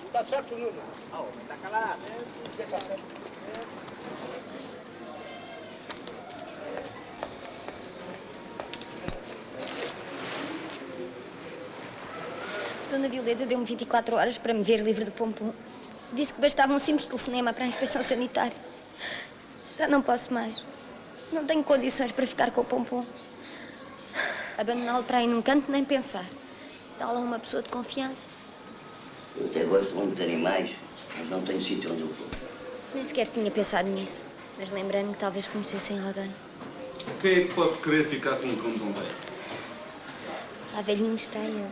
Speaker 17: Está certo o número. Está calado.
Speaker 2: Dona Violeta deu-me 24 horas para me ver livre do pompom. Disse que bastava um simples telefonema para a inspeção sanitária. Já não posso mais. Não tenho condições para ficar com o pompom. Abandoná-lo para aí num canto, nem pensar. Dá-lo a uma pessoa de confiança.
Speaker 3: Eu até gosto muito de animais, mas não tenho sítio onde eu pôr.
Speaker 2: Nem sequer tinha pensado nisso. Mas lembrei-me que talvez conhecessem alguém.
Speaker 4: Quem é que pode querer ficar com um cão tão velho?
Speaker 2: Lá velhinho está ele.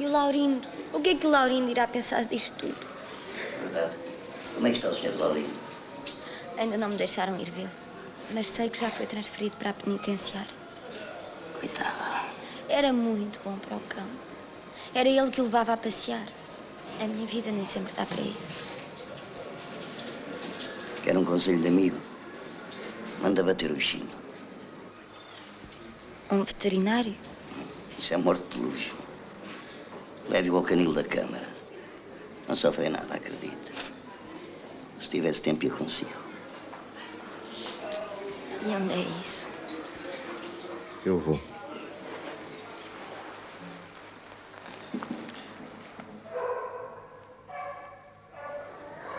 Speaker 2: E o Laurindo? O que é que o Laurindo irá pensar disto tudo?
Speaker 3: Verdade. Como é que está o Sr. Laurindo?
Speaker 2: Ainda não me deixaram ir vê-lo. Mas sei que já foi transferido para a penitenciária.
Speaker 3: Coitada.
Speaker 2: Era muito bom para o cão. Era ele que o levava a passear. A minha vida nem sempre dá para isso.
Speaker 3: Quer um conselho de amigo? Manda bater o bichinho.
Speaker 2: Um veterinário?
Speaker 3: Isso é morte de luxo. Leve-o ao canil da Câmara. Não sofre nada, acredite. Se tivesse tempo, ia consigo.
Speaker 9: E onde é isso?
Speaker 1: Eu vou.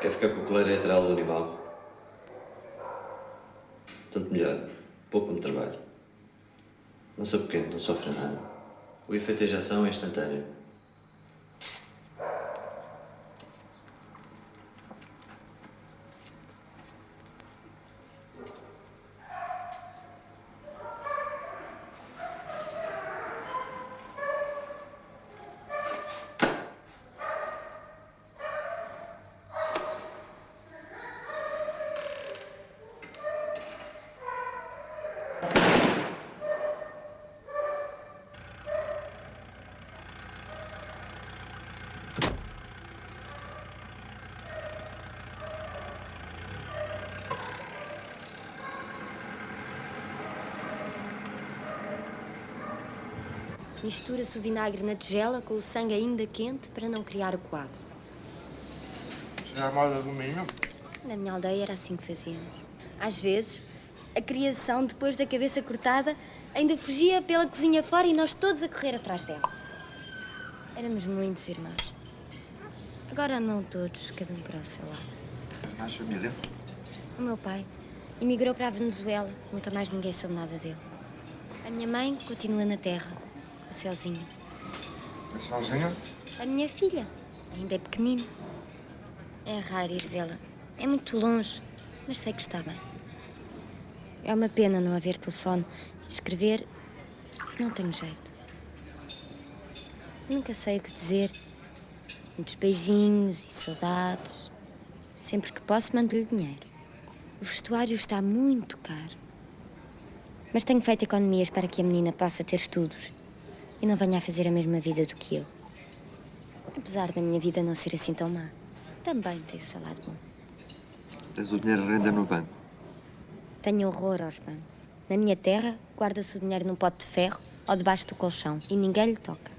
Speaker 21: Quer ficar com a coleira lateral do animal? Tanto melhor. Poupa-me trabalho. Não sou pequeno, não sofre nada. O efeito de injeção é instantâneo.
Speaker 2: Mistura-se o vinagre na tigela com o sangue ainda quente para não criar o coágulo.
Speaker 1: Isso é a moda do milho?
Speaker 2: Na minha aldeia era assim que fazíamos. Às vezes, a criação, depois da cabeça cortada, ainda fugia pela cozinha fora e nós todos a correr atrás dela. Éramos muitos irmãos. Agora não todos, cada um para o seu lado.
Speaker 1: Mais família?
Speaker 2: O meu pai emigrou para a Venezuela. Nunca mais ninguém soube nada dele. A minha mãe continua na terra. A Celzinha.
Speaker 1: A Celzinha?
Speaker 2: A minha filha. Ainda é pequenina. É raro ir vê-la. É muito longe, mas sei que está bem. É uma pena não haver telefone. E escrever, não tenho jeito. Nunca sei o que dizer. Muitos beijinhos e saudades. Sempre que posso, mando-lhe dinheiro. O vestuário está muito caro. Mas tenho feito economias para que a menina possa ter estudos e não venha a fazer a mesma vida do que eu. Apesar da minha vida não ser assim tão má, também tenho o salário bom.
Speaker 1: Tens o dinheiro renda no banco?
Speaker 2: Tenho horror aos bancos. Na minha terra, guarda-se o dinheiro num pote de ferro ou debaixo do colchão e ninguém lhe toca.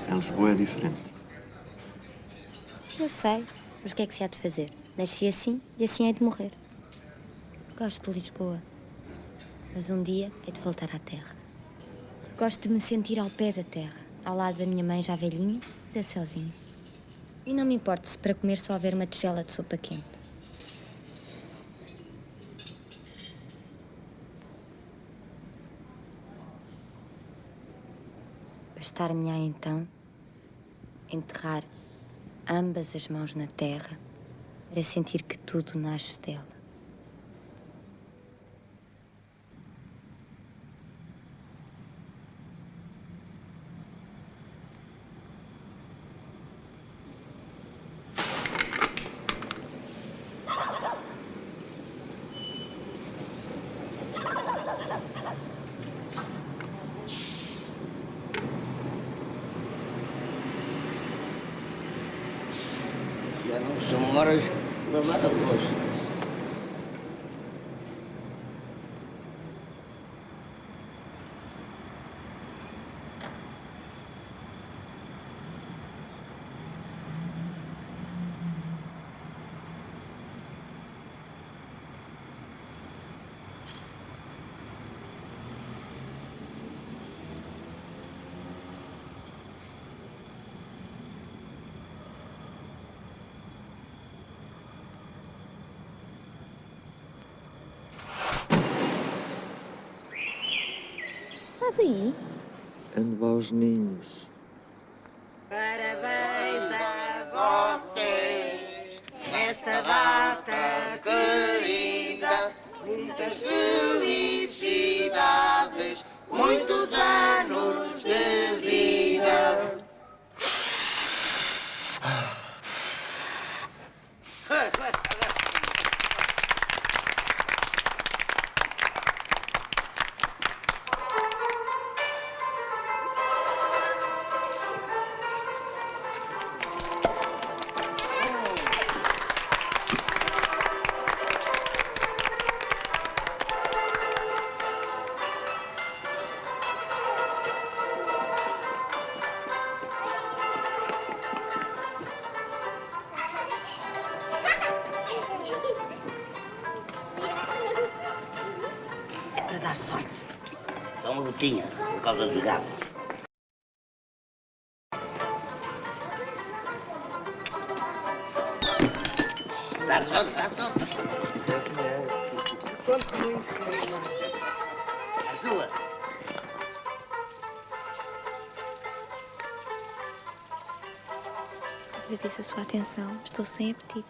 Speaker 1: Em Lisboa é diferente.
Speaker 2: Eu sei, mas o que é que se há de fazer? Nasci assim e assim hei de morrer. Gosto de Lisboa, mas um dia hei de voltar à terra. Gosto de me sentir ao pé da terra, ao lado da minha mãe já velhinha e da Celzinha. E não me importo se para comer só houver uma tigela de sopa quente. Bastar-me-á então enterrar ambas as mãos na terra para sentir que tudo nasce dela.
Speaker 3: Já não são horas de lavar a louça.
Speaker 2: Faz aí.
Speaker 1: Ando aos ninhos.
Speaker 22: Parabéns a vocês nesta data querida. Muitas felicidades, muitos anos de vida.
Speaker 2: dar sorte.
Speaker 3: Só uma gotinha, por causa dos gatos. Dá sorte, dá sorte.
Speaker 2: Conto muito, senhor.
Speaker 3: A sua.
Speaker 9: Agradeço a sua atenção. Estou sem apetite.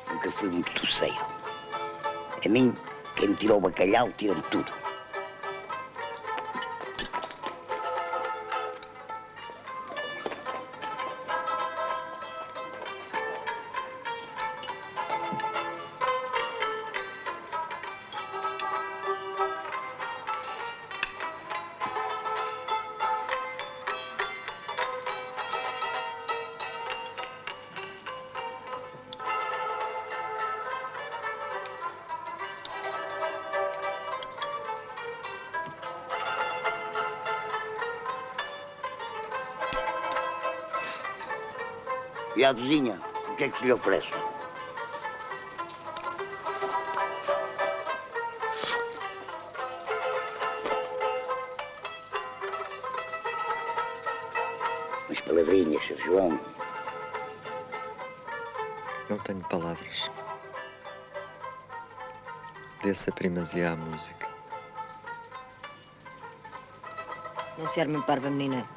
Speaker 3: Nunca fui muito doceiro. A mim, quem me tirou o bacalhau, tira-me tudo. E à vizinha, o que é que se lhe oferece? Umas palavrinhas, Sr. João.
Speaker 1: Não tenho palavras. Dê-se a primazia à música.
Speaker 2: Não se arme, parva, menina.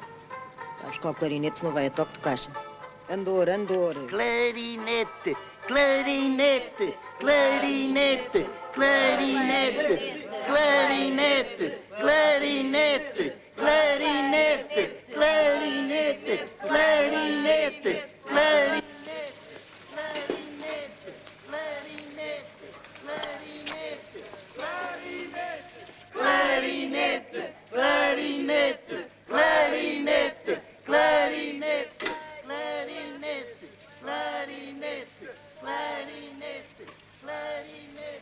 Speaker 2: Vai buscar o clarinete, senão vai a toque de caixa. Andor, andor.
Speaker 3: Clarinete, clarinete, clarinete, clarinete, clarinete, clarinete, clarinete, clarinete, clarinete, clarinete. Clarinete, clarinete, clarinete, clarinete, clarinete, clarinete, clarinete, clarinete.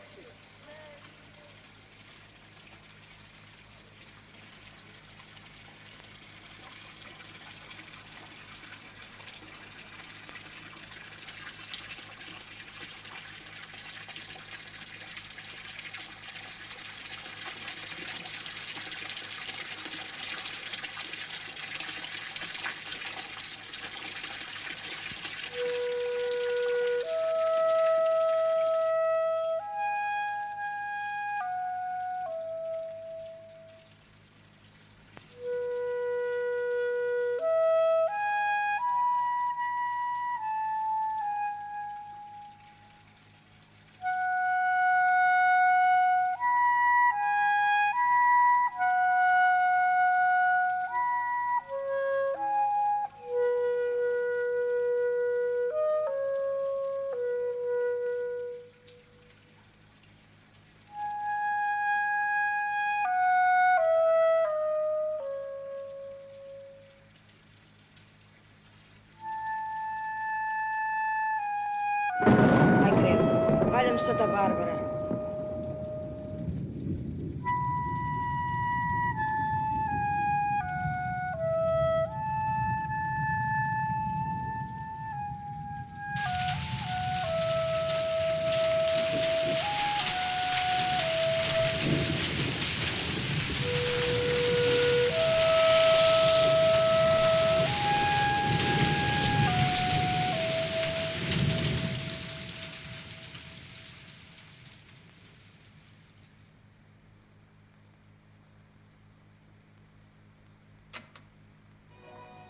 Speaker 2: Ai, credo. Valha-me Santa Bárbara.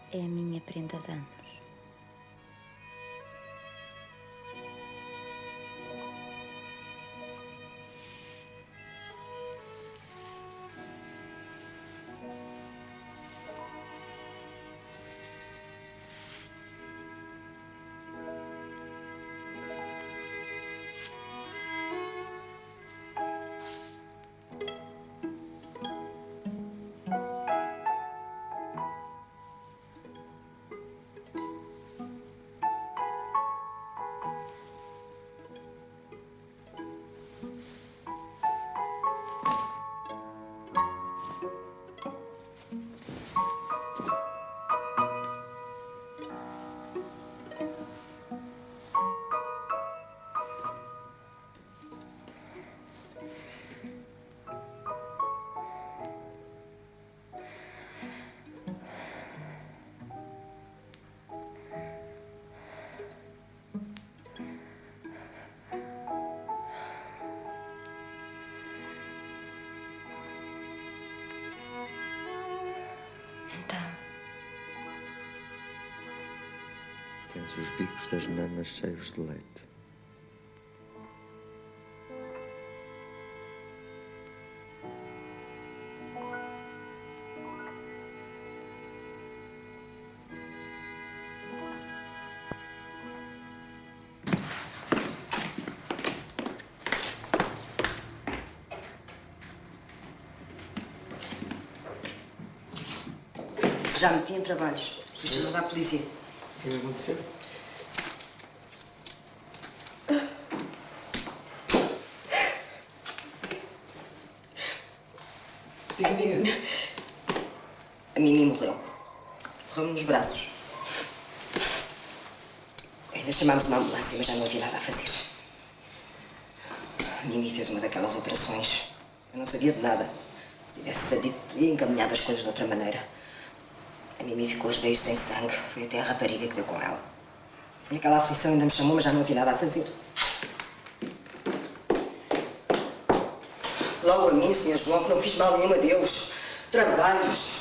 Speaker 9: É a minha prenda de anos.
Speaker 1: Tens os bicos das mamas cheios de leite.
Speaker 2: Já meti em trabalhos. Fui chamada à polícia.
Speaker 1: O que aconteceu?
Speaker 2: A Mimi morreu. Morreu nos braços. Ainda chamámos uma ambulância, mas já não havia nada a fazer. A Mimi fez uma daquelas operações. Eu não sabia de nada. Se tivesse sabido, teria encaminhado as coisas de outra maneira. A Mimi ficou aos beijos sem sangue. Foi até a rapariga que deu com ela. E aquela aflição ainda me chamou, mas já não havia nada a fazer. Logo a mim, Sr. João, que não fiz mal nenhum a Deus. Trabalhos.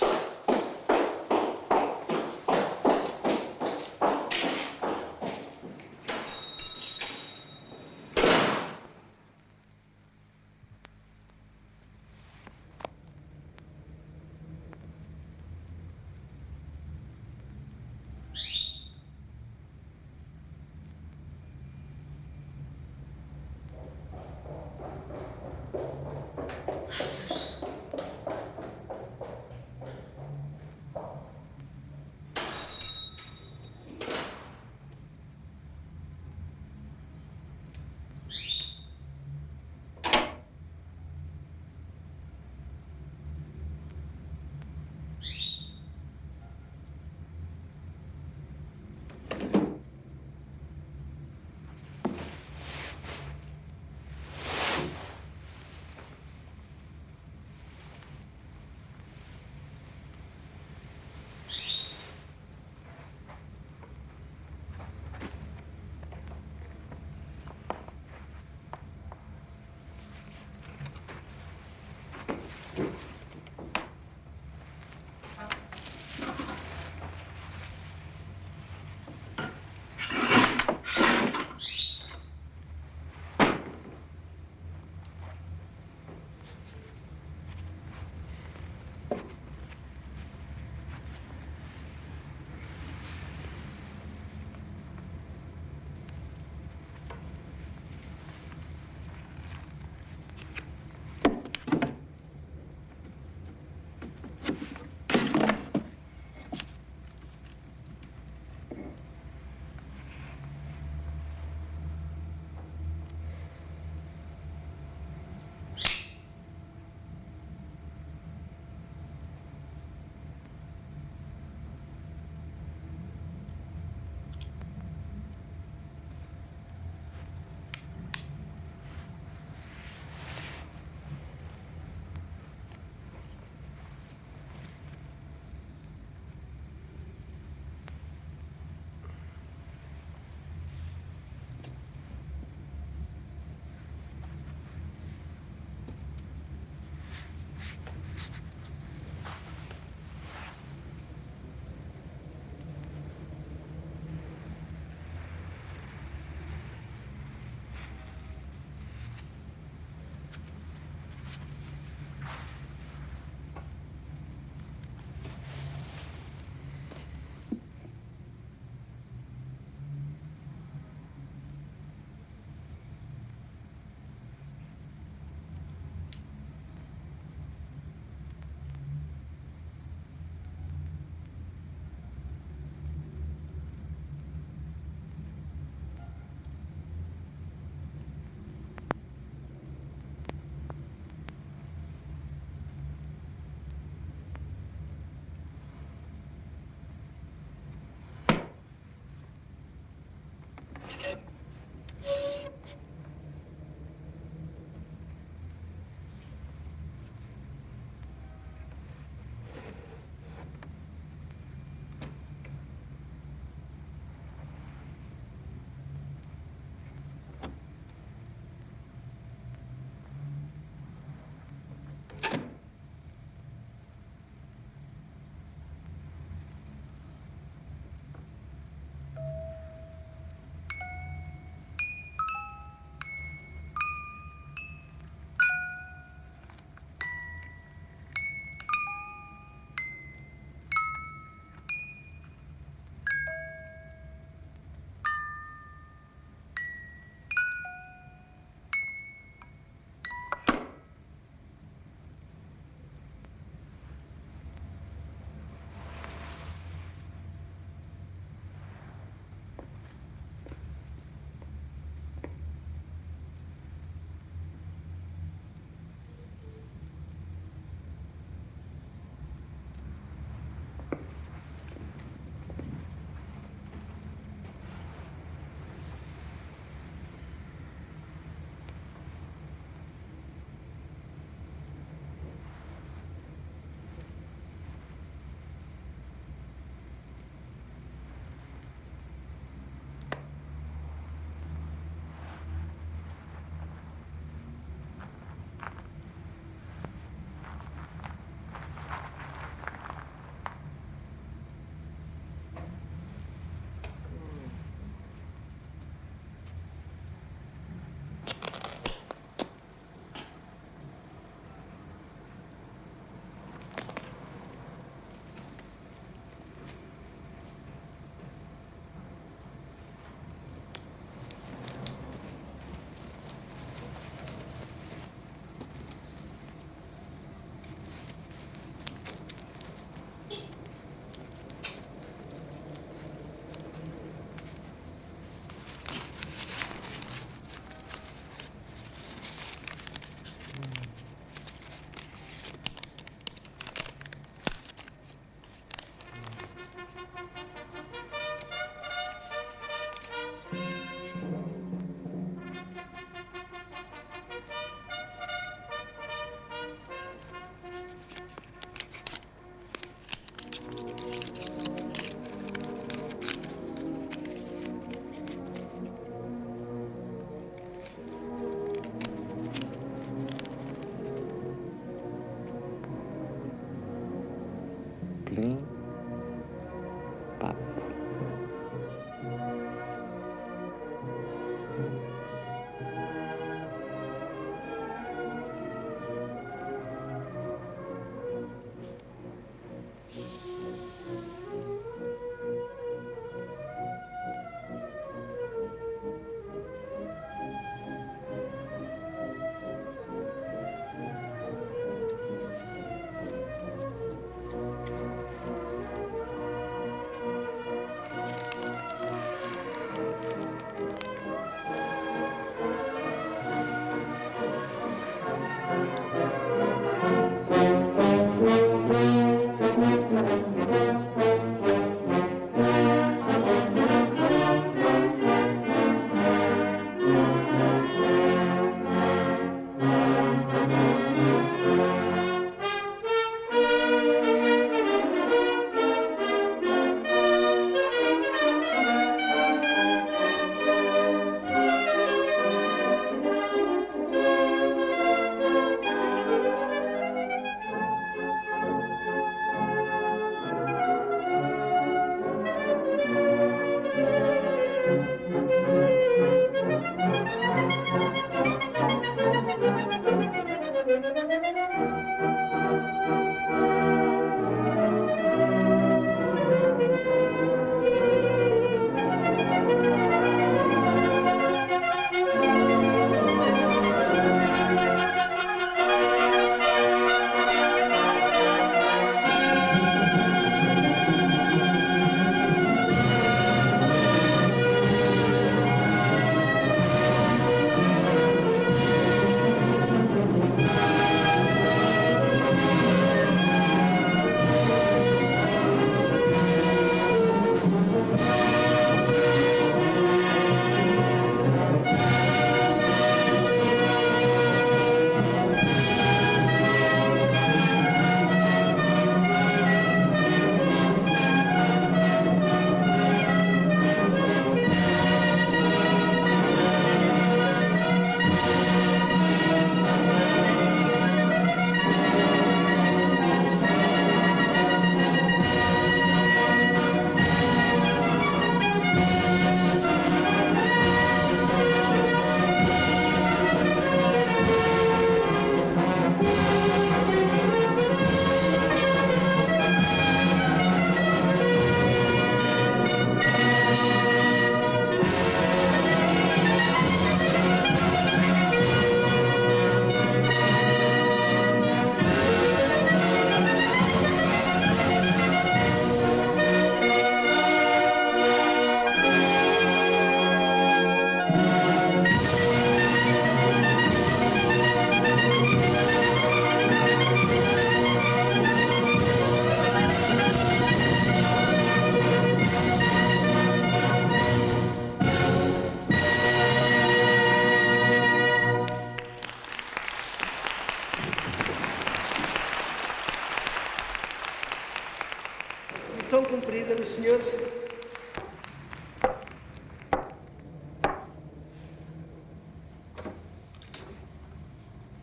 Speaker 6: despedida dos senhores.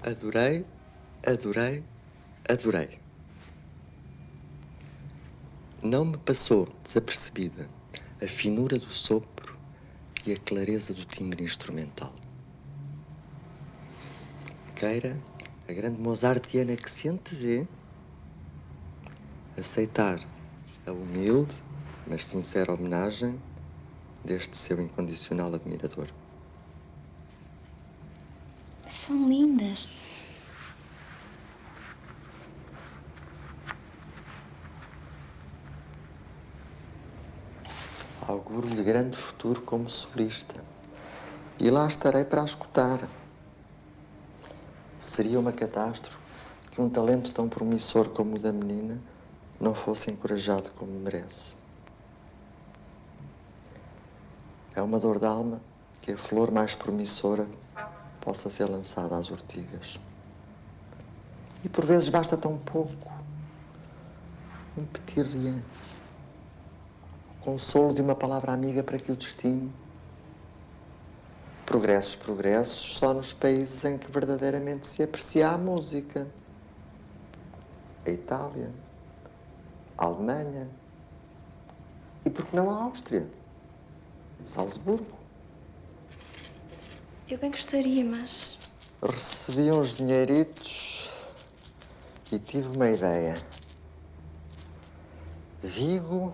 Speaker 1: Adorei, adorei, adorei. Não me passou desapercebida a finura do sopro e a clareza do timbre instrumental. Queira a grande mozartiana que se antevê aceitar a humilde, mas sincera homenagem deste seu incondicional admirador.
Speaker 9: São lindas.
Speaker 1: Auguro-lhe grande futuro como solista. E lá estarei para a escutar. Seria uma catástrofe que um talento tão promissor como o da menina não fosse encorajado como merece. É uma dor de alma que a flor mais promissora possa ser lançada às ortigas. E por vezes basta tão pouco. Um petit rien. O consolo de uma palavra amiga para que o destino. Progressos, progressos, só nos países em que verdadeiramente se aprecia a música. A Itália, a Alemanha e, por que não, a Áustria, Salzburgo.
Speaker 9: Eu bem gostaria, mas...
Speaker 1: Recebi uns dinheiritos e tive uma ideia. Vigo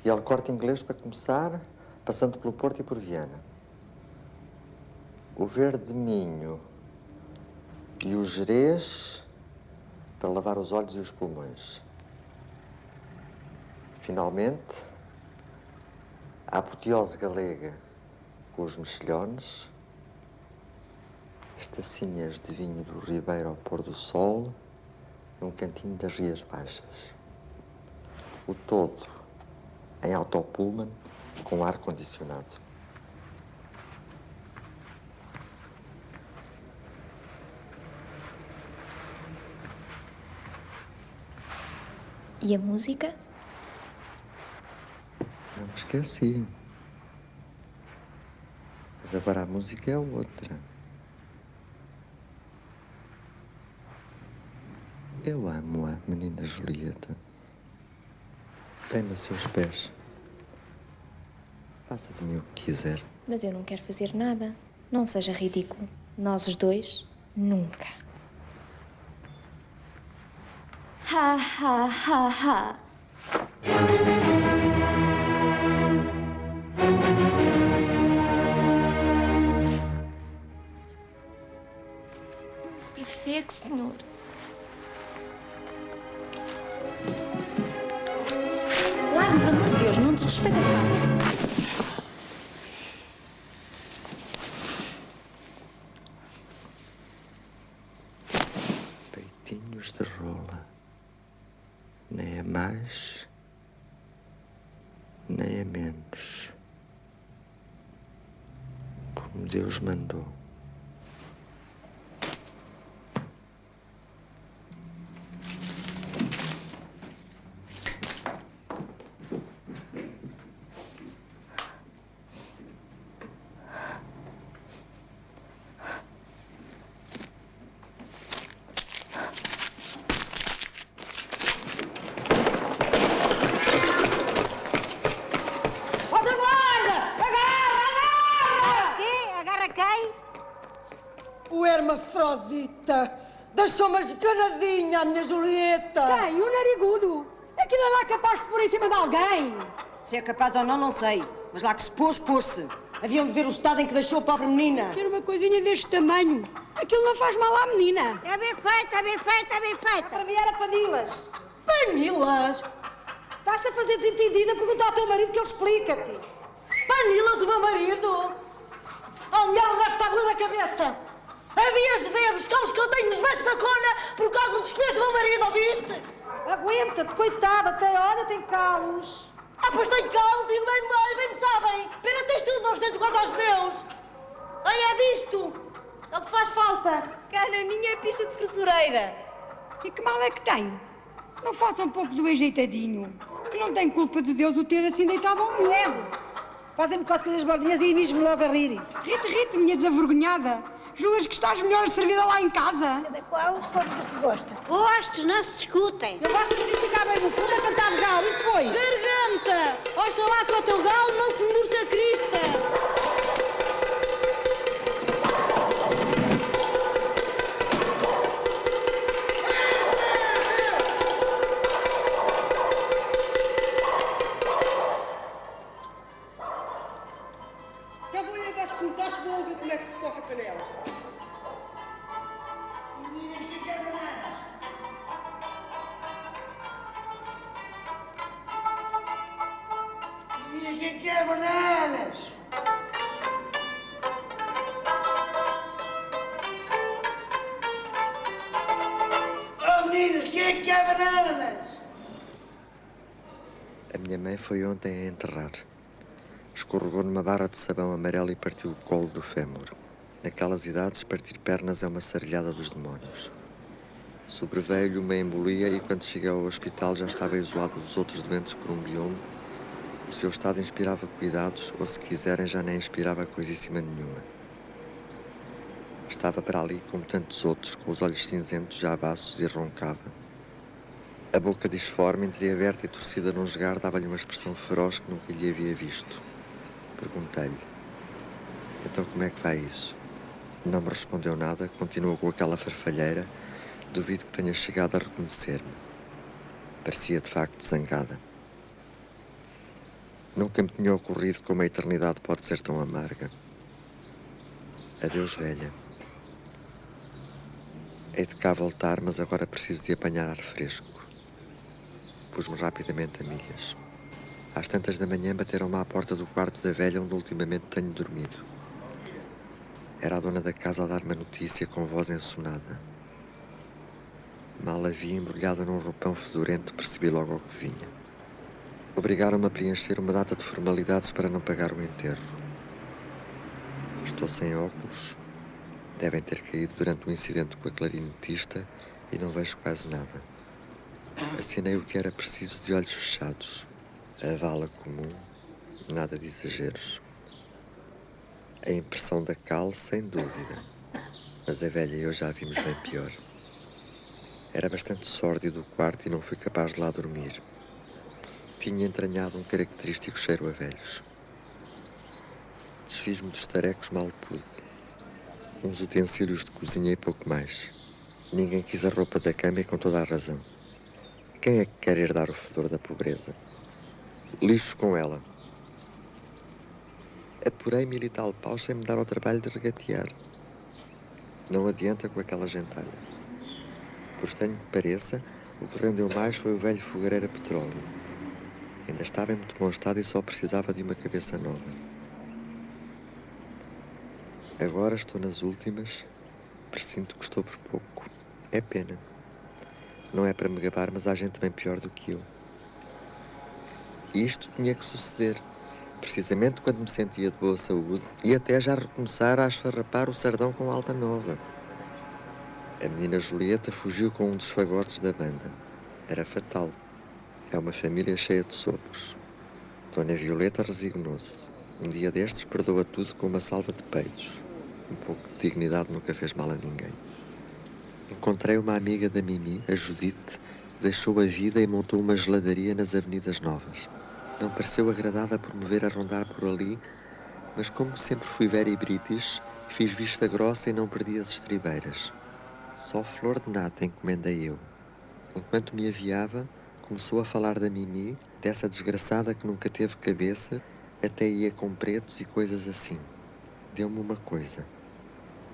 Speaker 1: e El Corte Inglês para começar, passando pelo Porto e por Viana. O Verde Minho e o Gerês para lavar os olhos e os pulmões. Finalmente, a apoteose galega com os mexilhones, as tacinhas de vinho do Ribeiro ao pôr do sol, num cantinho das Rias Baixas. O todo em autopullman com ar-condicionado.
Speaker 9: E a música?
Speaker 1: Não me esqueci. Mas agora a música é outra. Eu amo a menina Julieta. Tem-me a seus pés. Faça de mim o que quiser.
Speaker 9: Mas eu não quero fazer nada. Não seja ridículo. Nós os dois, nunca. Ha, ha, ha, ha. Estrafego, senhor.
Speaker 15: Larga, pelo amor de Deus, não desrespeita a fada.
Speaker 1: Peitinhos de rola. Nem é mais, nem é menos. Como Deus mandou.
Speaker 7: Hermafrodita, deixou-me esganadinha a minha Julieta.
Speaker 15: Quem? O narigudo? Aquilo é lá capaz de se pôr em cima de alguém.
Speaker 7: Se é capaz ou não, não sei. Mas lá que se pôs, pôs-se. Haviam de ver o estado em que deixou a pobre menina.
Speaker 15: Ter uma coisinha deste tamanho. Aquilo não faz mal à menina.
Speaker 7: É bem feita, é bem feita, é bem feita. Para mim era panilas. Panilas? Estás-te a fazer desentendida? Pergunta ao teu marido que ele explica-te. Panilas, o meu marido? Oh, mulher, deve estar boa da cabeça. Havias de ver os calos que eu tenho nos beijos da cona por causa dos colhões do meu marido, ouviste?
Speaker 15: Aguenta-te, coitada, olha, tem calos.
Speaker 7: Ah, pois tenho calos e bem me sabem. Pena tens tudo, não tens quase aos meus. Ai, é disto. É o que faz falta.
Speaker 15: Cá na minha é pista de fressureira. E que mal é que tem? Não faça um pouco do ajeitadinho. que não tem culpa de Deus o ter assim deitado ao medo.
Speaker 7: Fazem-me cócegas das bordinhas e mesmo logo a rir.
Speaker 15: Rita, minha desavergonhada. Juras que estás melhor servida lá em casa?
Speaker 7: Cada qual come do que gosta.
Speaker 6: Gostos não se discutem.
Speaker 7: Eu gosto assim de ficar bem no fundo a cantar de galo. E depois?
Speaker 6: Garganta! Oxalá com o teu galo não se murcha a crista.
Speaker 22: Como é que se toca canelas? Meninas, que quer bananas? Meninas, que quer bananas? Oh, meninas, que quer bananas?
Speaker 1: A minha mãe foi ontem a enterrar. Escorregou numa barra de sabão amarelo e partiu o colo do fémur. Naquelas idades, partir pernas é uma sarrilhada dos demónios. Sobreveio-lhe uma embolia e, quando cheguei ao hospital, já estava isolada dos outros doentes por um bioma. O seu estado inspirava cuidados, ou, se quiserem, já nem inspirava coisíssima nenhuma. Estava para ali, como tantos outros, com os olhos cinzentos já baços, e roncava. A boca disforme, entreaberta e torcida num esgar, dava-lhe uma expressão feroz que nunca lhe havia visto. Perguntei-lhe: então como é que vai isso? Não me respondeu nada, continuou com aquela farfalheira. Duvido que tenha chegado a reconhecer-me. Parecia de facto zangada. Nunca me tinha ocorrido como a eternidade pode ser tão amarga. Adeus, velha. Hei de cá voltar, mas agora preciso de apanhar ar fresco. Pus-me rapidamente a milhas. Às tantas da manhã bateram-me à porta do quarto da velha onde ultimamente tenho dormido. Era a dona da casa a dar-me a notícia com voz ensonada. Mal a vi embrulhada num roupão fedorento, percebi logo ao que vinha. Obrigaram-me a preencher uma data de formalidades para não pagar o enterro. Estou sem óculos. Devem ter caído durante o incidente com a clarinetista e não vejo quase nada. Assinei o que era preciso de olhos fechados. A vala comum, nada de exageros. A impressão da cal, sem dúvida. Mas a velha e eu já a vimos bem pior. Era bastante sórdido o quarto e não fui capaz de lá dormir. Tinha entranhado um característico cheiro a velhos. Desfiz-me dos tarecos mal pude. Uns utensílios de cozinha e pouco mais. Ninguém quis a roupa da cama e com toda a razão. Quem é que quer herdar o fedor da pobreza? Lixo com ela. Apurei 1000 e tal paus sem me dar ao trabalho de regatear. Não adianta com aquela gentalha. Por estranho que pareça, o que rendeu mais foi o velho fogareiro a petróleo. Ainda estava em muito bom estado e só precisava de uma cabeça nova. Agora estou nas últimas. Presinto que estou por pouco. É pena. Não é para me gabar, mas há gente bem pior do que eu. E isto tinha que suceder, precisamente quando me sentia de boa saúde e até já recomeçar a esfarrapar o sardão com alma nova. A menina Julieta fugiu com um dos fagotes da banda. Era fatal. É uma família cheia de sopros. Dona Violeta resignou-se. Um dia destes perdoa tudo com uma salva de peitos. Um pouco de dignidade nunca fez mal a ninguém. Encontrei uma amiga da Mimi, a Judite, que deixou a vida e montou uma geladaria nas Avenidas Novas. Não pareceu agradada por me ver a rondar por ali, mas como sempre fui very british, fiz vista grossa e não perdi as estribeiras. Só flor de nata encomendei eu. Enquanto me aviava, começou a falar da Mimi, dessa desgraçada que nunca teve cabeça, até ia com pretos e coisas assim. Deu-me uma coisa.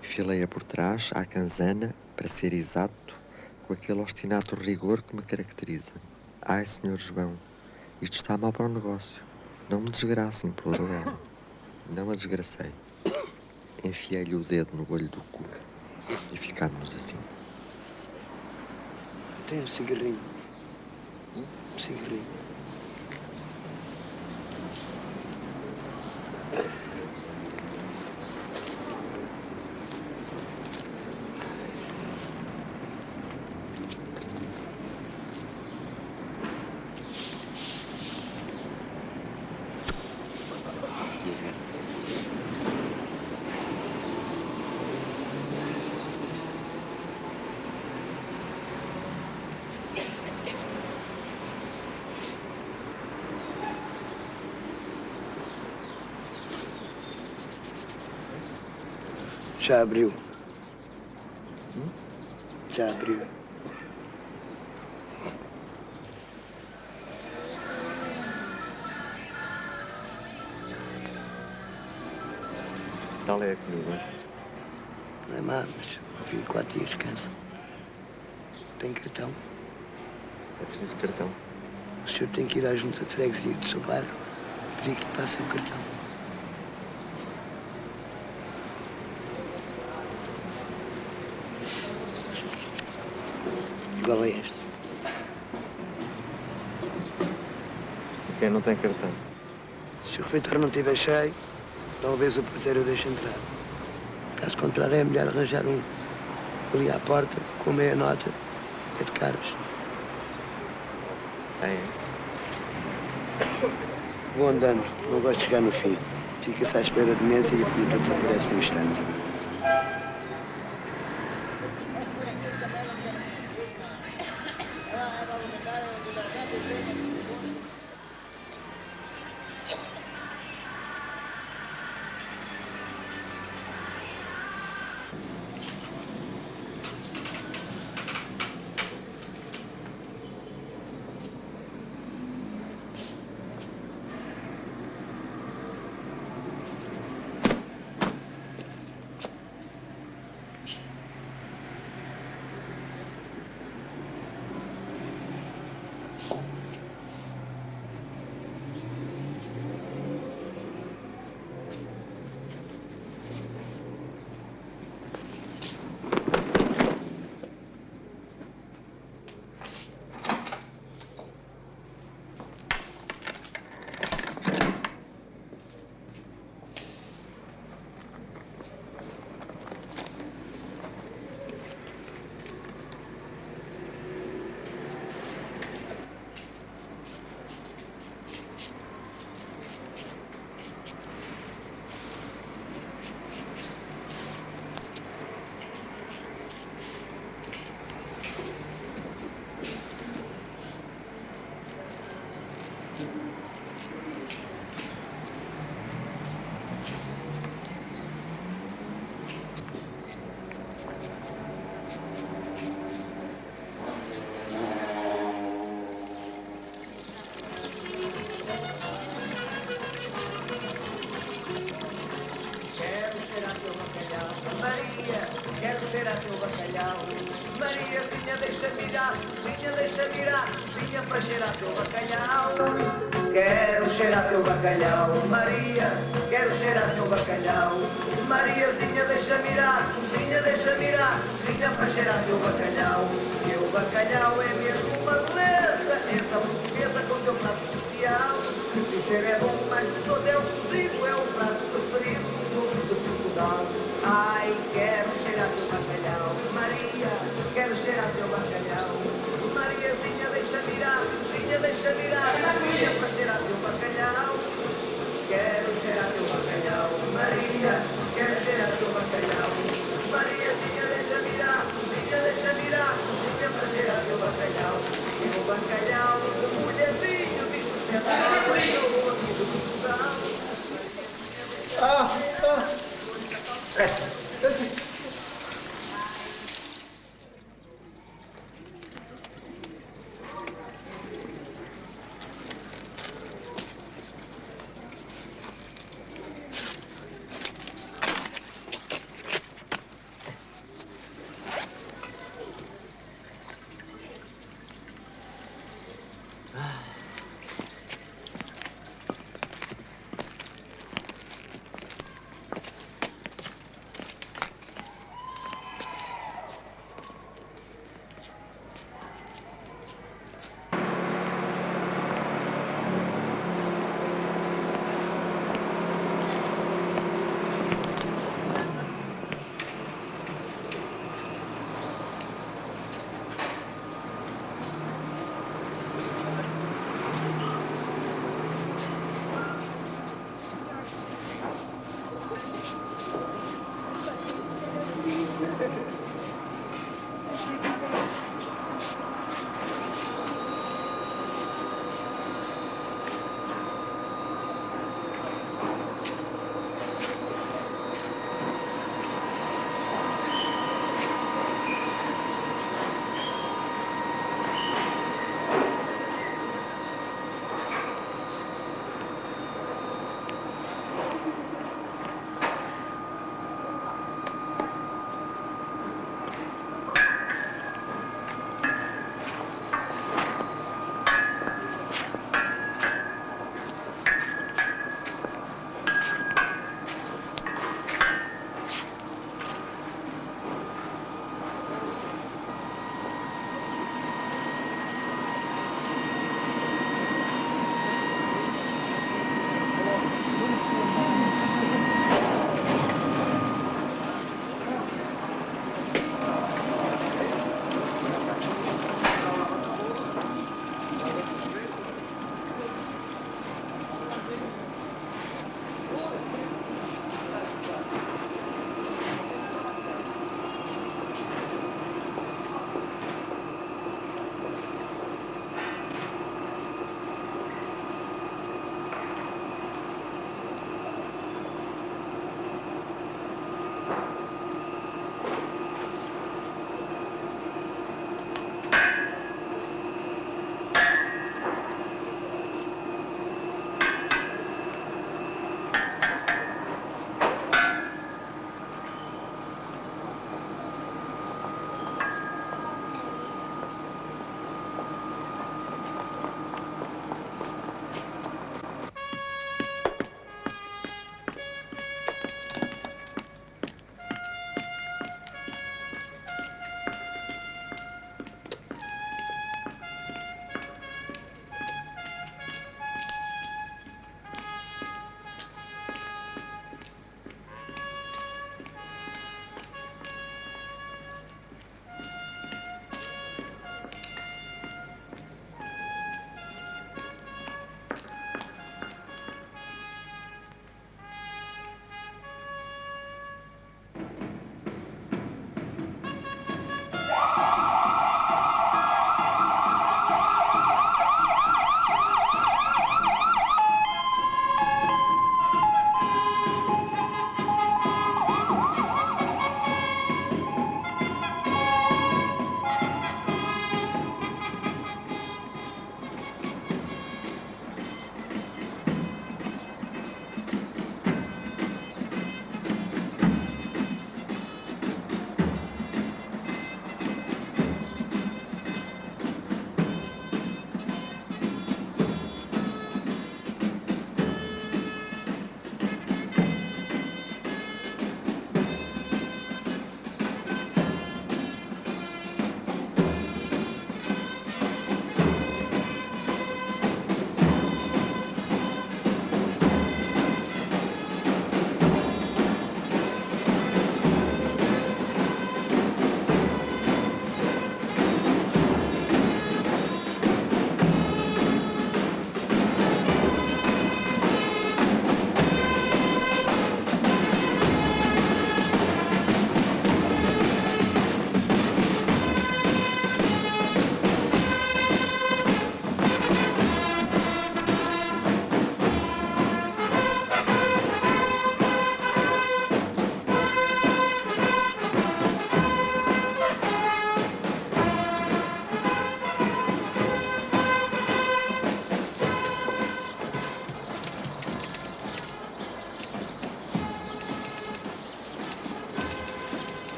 Speaker 1: Filei-a por trás, à canzana, para ser exato, com aquele obstinato rigor que me caracteriza. Ai, Sr. João, isto está mal para o negócio. Não me desgrace, implorou ela. Não a desgracei. Enfiei-lhe o dedo no olho do cu e ficámos assim.
Speaker 22: Tem um cigarrinho. Um cigarrinho. Já abriu. Já abriu.
Speaker 1: Tal é a comida.
Speaker 22: Não é má, mas ao fim de 4 dias cansa. Tem cartão?
Speaker 1: É preciso cartão.
Speaker 22: O senhor tem que ir à junta de freguesia do seu bairro e pedir que lhe passem o cartão. Igual a este.
Speaker 1: E quem não tem cartão?
Speaker 22: Se o refeitório não estiver cheio, talvez o porteiro o deixe entrar. Caso contrário, é melhor arranjar um ali à porta, com meia nota, é de caras.
Speaker 1: É.
Speaker 22: Vou andando, não gosto de chegar no fim. Fica-se à espera de mesa e a fruta desaparece no instante.
Speaker 8: Quero cheirar teu bacalhau, Maria, quero cheirar teu bacalhau. Mariazinha, deixa mirar, cozinha, deixa mirar, cozinha para cheirar teu bacalhau. Teu bacalhau é mesmo uma beleza, essa portuguesa com teu prato especial. Se o cheiro é bom, o mais gostoso é o cozido, é o prato preferido do povo de Portugal. Ai, quero cheirar teu bacalhau, Maria, quero cheirar teu bacalhau. Mariazinha, deixa mirar, cozinha, deixa mirar, cozinha para cheirar teu bacalhau. Quero cheirar teu bacalhau, Maria, quero cheirar teu bacalhau. Mariazinha, deixa mirar, cozinha, deixa mirar, cozinha para cheirar teu bacalhau. E o bacalhau de molhadinho, de sentado, aqui de Portugal.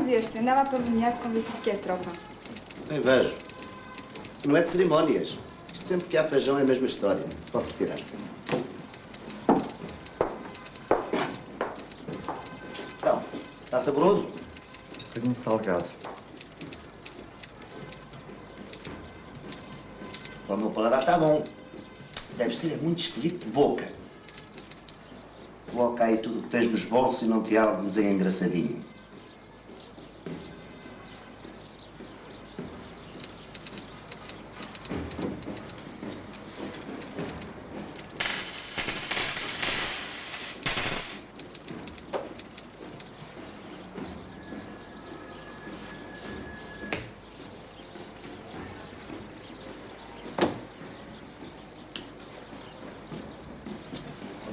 Speaker 10: mais este. Andava a pavilhar-se convencido que é tropa.
Speaker 11: Bem, vejo. Não é de cerimónias. Isto sempre que há feijão é a mesma história. Pode retirar-se. Então, está saboroso?
Speaker 1: Um bocadinho salgado.
Speaker 11: Para o meu paladar está bom. Deve ser muito esquisito de boca. Coloca aí tudo o que tens nos bolsos e não te ardes em engraçadinho.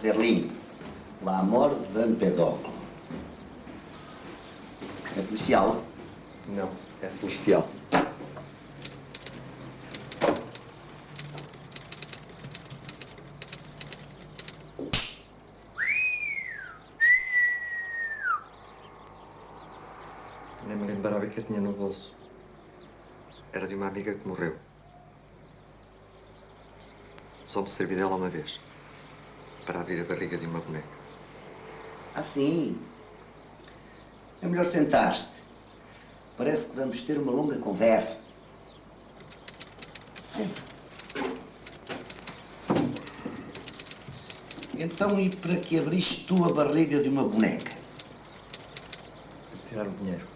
Speaker 11: Derlim, l'amor d'un pedóculo. É policial?
Speaker 1: Não, é celestial. Nem me lembrava que a tinha no bolso. Era de uma amiga que morreu. Só me servi dela uma vez. Para abrir a barriga de uma boneca.
Speaker 11: Ah, sim. É melhor sentar-te. Parece que vamos ter uma longa conversa. Senta. Então, e para que abriste tu a barriga de uma boneca?
Speaker 1: Para tirar o dinheiro.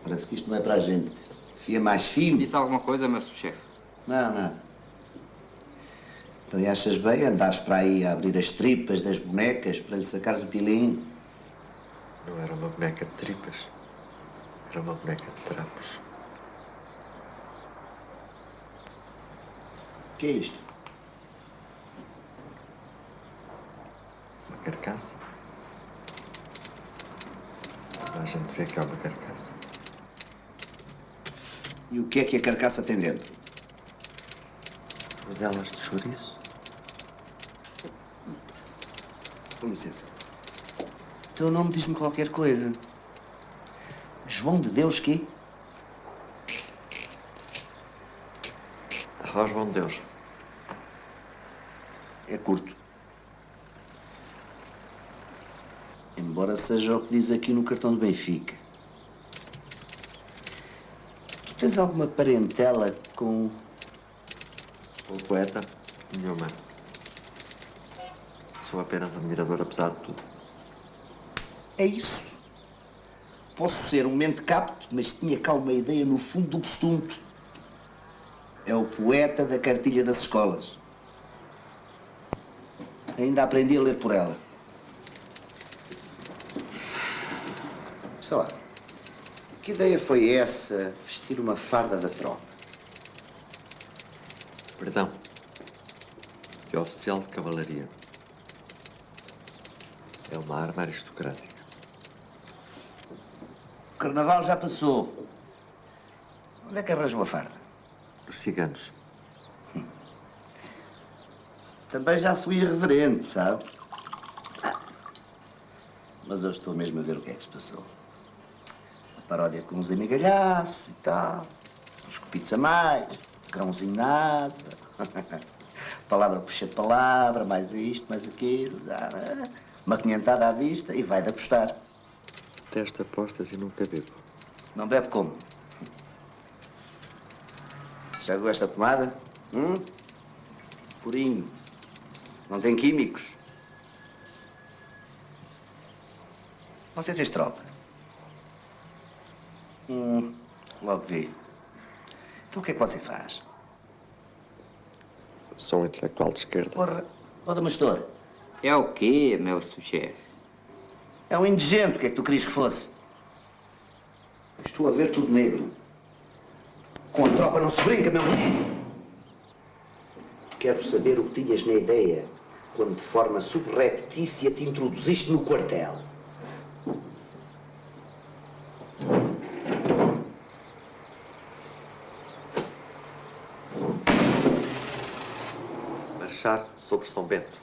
Speaker 11: Parece que isto não é para a gente. Fia mais fino.
Speaker 23: Disse alguma coisa, meu subchefe?
Speaker 11: Não, nada. Então, e achas bem andares para aí a abrir as tripas das bonecas para lhe sacares o pilim?
Speaker 1: Não era uma boneca de tripas. Era uma boneca de trapos.
Speaker 11: O que é isto?
Speaker 1: Uma carcaça. A gente vê que é uma carcaça.
Speaker 11: E o que é que a carcaça tem dentro?
Speaker 1: Rodelas de chouriço.
Speaker 11: Com licença. O teu nome diz-me qualquer coisa. João de Deus quê?
Speaker 1: Só João de Deus.
Speaker 11: É curto. Embora seja o que diz aqui no cartão do Benfica. Tu tens alguma parentela com...
Speaker 1: O poeta? Nenhuma. Sou apenas admirador, apesar de tudo.
Speaker 11: É isso. Posso ser um mente capto, mas tinha cá uma ideia no fundo do costume. É o poeta da cartilha das escolas. Ainda aprendi a ler por ela. Sei lá, que ideia foi essa, vestir uma farda da tropa?
Speaker 1: Perdão. De oficial de cavalaria. É uma arma aristocrática.
Speaker 11: O carnaval já passou. Onde é que arranjou a farda?
Speaker 1: Dos ciganos.
Speaker 11: Também já fui irreverente, sabe? Mas eu estou mesmo a ver o que é que se passou. A paródia com uns amigalhaços e tal. Uns copitos a mais. Grãozinho na asa. Palavra puxa palavra, mais isto, mais aquilo. Uma quinhentada à vista e vai de apostar.
Speaker 1: Detesto apostas e nunca bebo.
Speaker 11: Não bebe como? Já viu esta pomada? Purinho. Não tem químicos. Você fez tropa? Logo vi. Então o que é que você faz?
Speaker 1: Sou um intelectual de esquerda.
Speaker 11: Porra, ó Damastor.
Speaker 23: É o quê, meu subchefe?
Speaker 11: É um indigente, o que é que tu querias que fosse? Estou a ver tudo negro. Com a tropa não se brinca, meu menino. Quero saber o que tinhas na ideia quando de forma subreptícia te introduziste no quartel.
Speaker 1: Marchar sobre São Bento.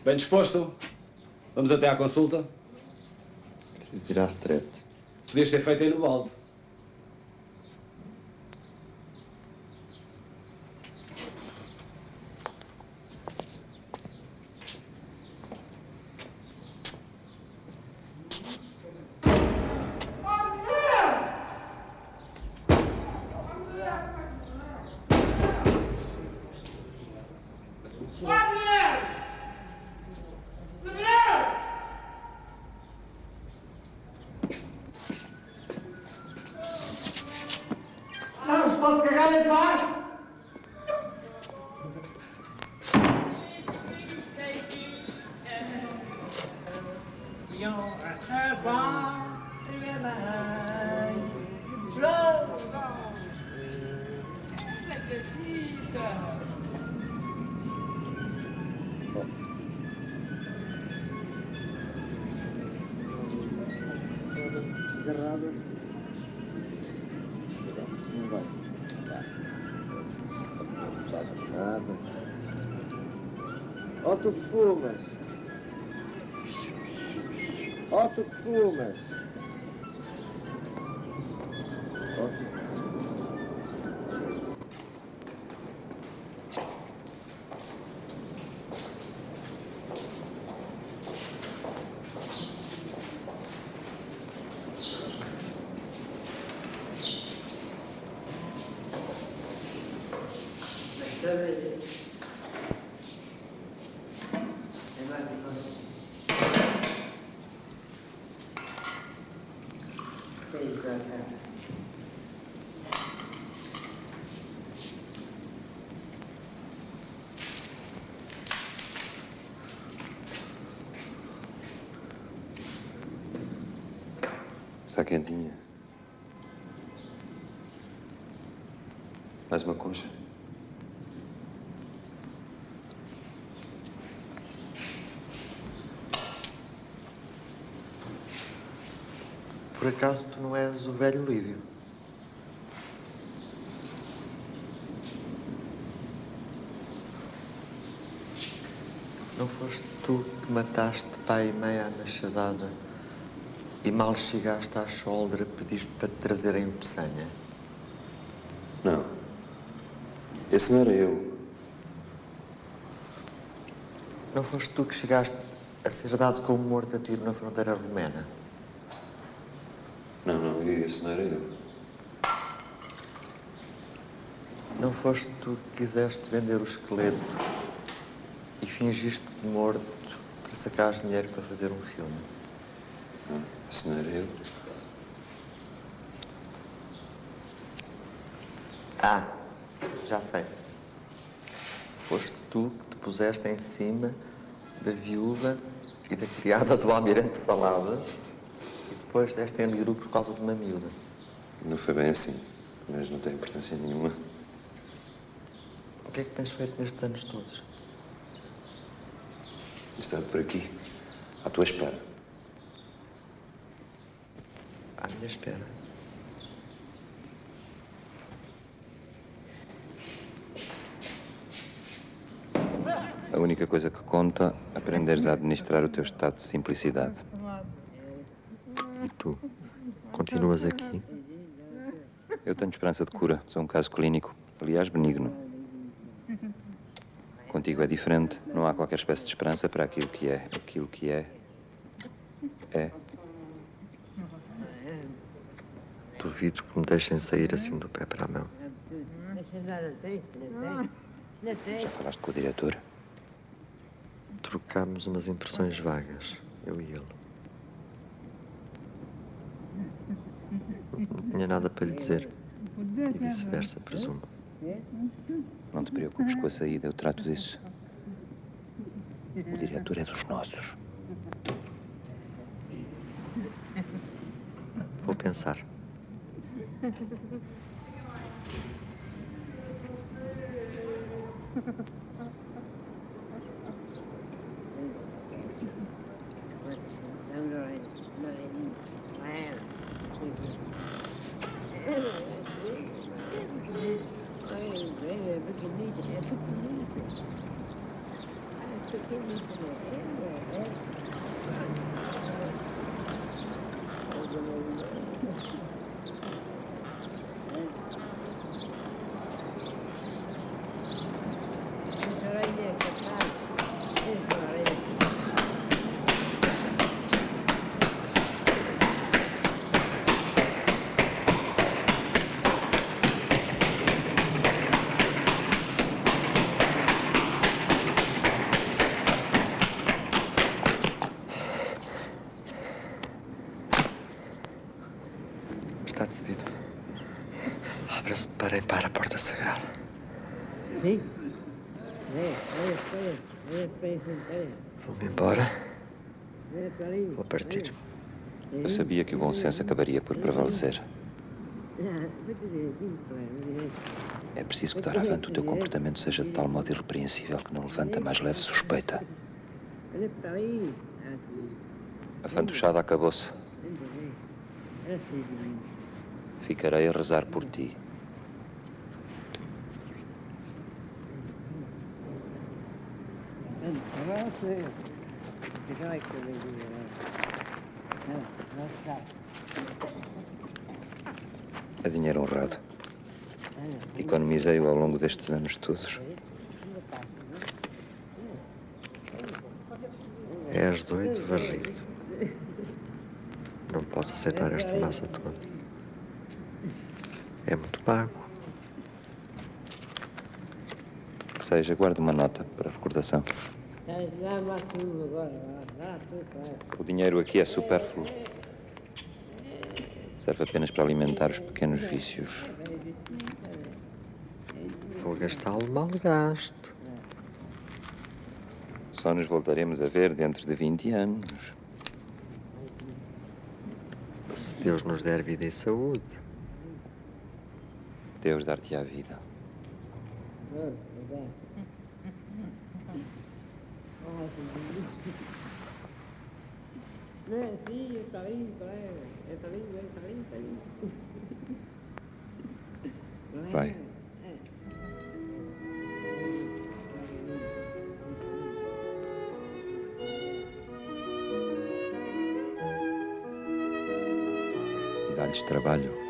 Speaker 12: Bem disposto? Vamos até à consulta?
Speaker 1: Preciso de ir à retrete.
Speaker 12: Podias ter feito aí no balde.
Speaker 22: Não se pode cagar em paz!
Speaker 1: Agarrada. Não vai. Não sabe nada. Ó, tu que fumas. Ó, tu que fumas. Ó, tu que
Speaker 13: Está quentinha. Mais uma concha?
Speaker 1: Por acaso tu não és o velho Lívio? Não foste tu que mataste pai e mãe à machadada e mal chegaste à choldra pediste para te trazerem o Peçanha?
Speaker 13: Não. Esse não era eu.
Speaker 1: Não foste tu que chegaste a ser dado como morto a tiro na fronteira romena?
Speaker 13: Não, esse não era eu.
Speaker 1: Não foste tu que quiseste vender o esqueleto e fingiste de morto para sacares dinheiro para fazer um filme?
Speaker 13: Não, esse não era eu.
Speaker 1: Ah, já sei. Foste tu que te puseste em cima da viúva e da criada do almirante Saladas e depois deste em livro por causa de uma miúda.
Speaker 13: Não foi bem assim, mas não tem importância nenhuma.
Speaker 1: O que é que tens feito nestes anos todos?
Speaker 13: Estado por aqui, à tua espera.
Speaker 1: À minha espera.
Speaker 13: A única coisa que conta é aprenderes a administrar o teu estado de simplicidade.
Speaker 1: E tu? Continuas aqui?
Speaker 13: Eu tenho esperança de cura. Sou um caso clínico, aliás, benigno. Contigo é diferente. Não há qualquer espécie de esperança para aquilo que é. Aquilo que é.
Speaker 1: Duvido que me deixem sair assim do pé para a mão.
Speaker 13: Já falaste com o diretor?
Speaker 1: Trocámos umas impressões vagas, eu e ele. Não tinha nada para lhe dizer. E vice-versa, presumo.
Speaker 13: Não te preocupes com a saída, eu trato disso. O diretor é dos nossos.
Speaker 1: Vou pensar. Está decidido. Abra-se de par em par a porta sagrada.
Speaker 14: Sim?
Speaker 1: Vou-me embora. Vou partir.
Speaker 13: Eu sabia que o bom senso acabaria por prevalecer. É preciso que, doravante, o teu comportamento seja de tal modo irrepreensível que não levanta a mais leve suspeita. A fantochada acabou-se. Ficarei a rezar por ti. É dinheiro honrado. Economizei-o ao longo destes anos todos.
Speaker 1: És doido, varrido. Não posso aceitar esta massa toda. É muito pago.
Speaker 13: Que seja, guarda uma nota para recordação. O dinheiro aqui é supérfluo. Serve apenas para alimentar os pequenos vícios.
Speaker 1: Vou gastá-lo mal gasto.
Speaker 13: Só nos voltaremos a ver dentro de 20 anos.
Speaker 1: Se Deus nos der vida e saúde.
Speaker 13: Deus dar-te a vida. Vai. E dá-lhes trabalho.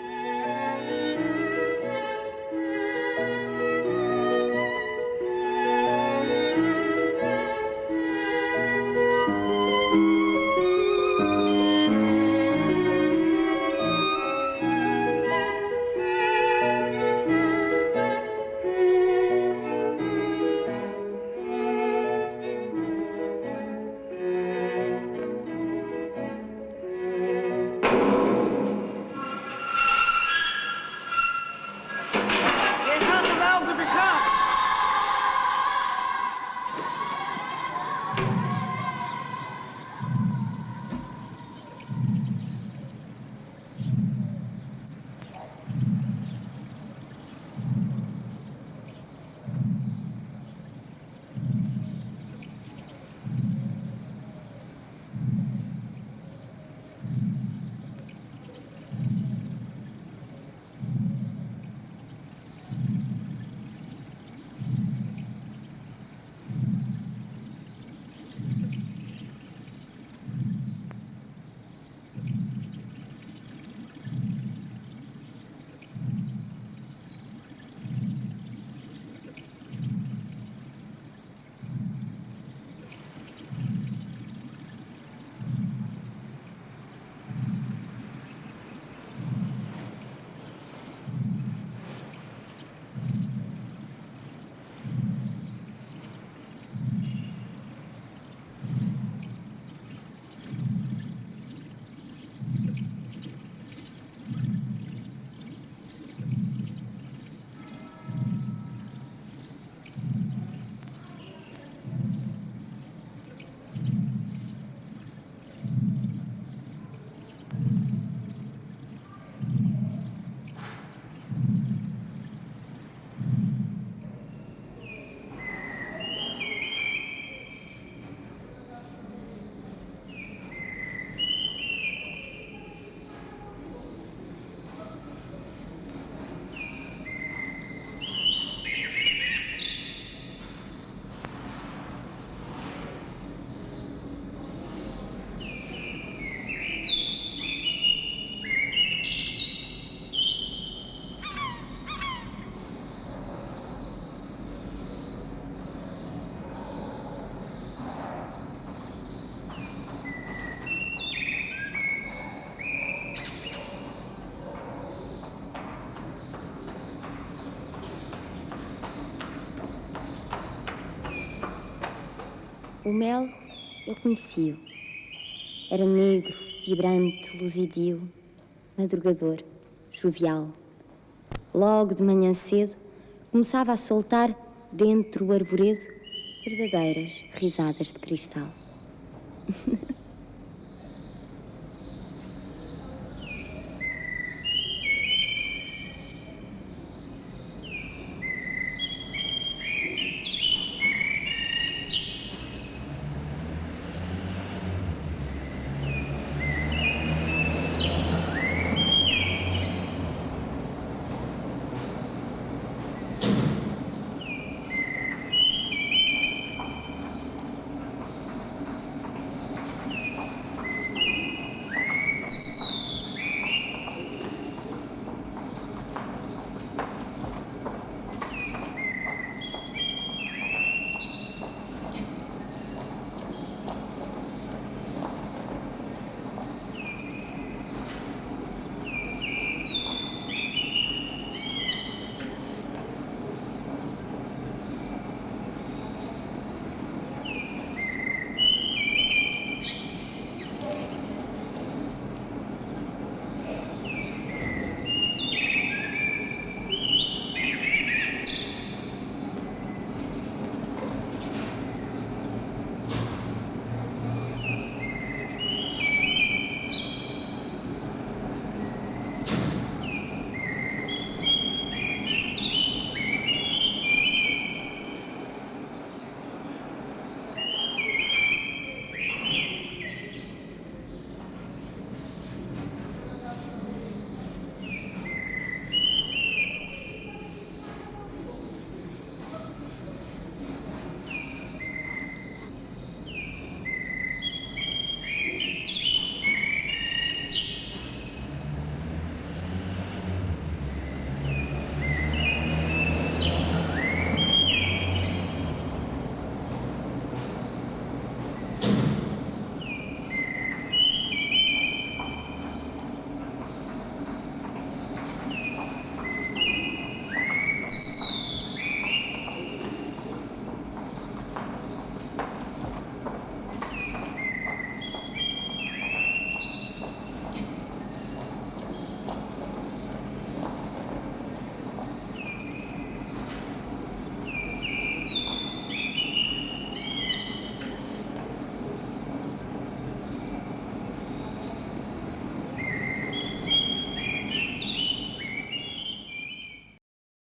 Speaker 14: O mel, eu conheci-o. Era negro, vibrante, luzidio, madrugador, jovial. Logo de manhã cedo, começava a soltar, dentro o arvoredo, verdadeiras risadas de cristal.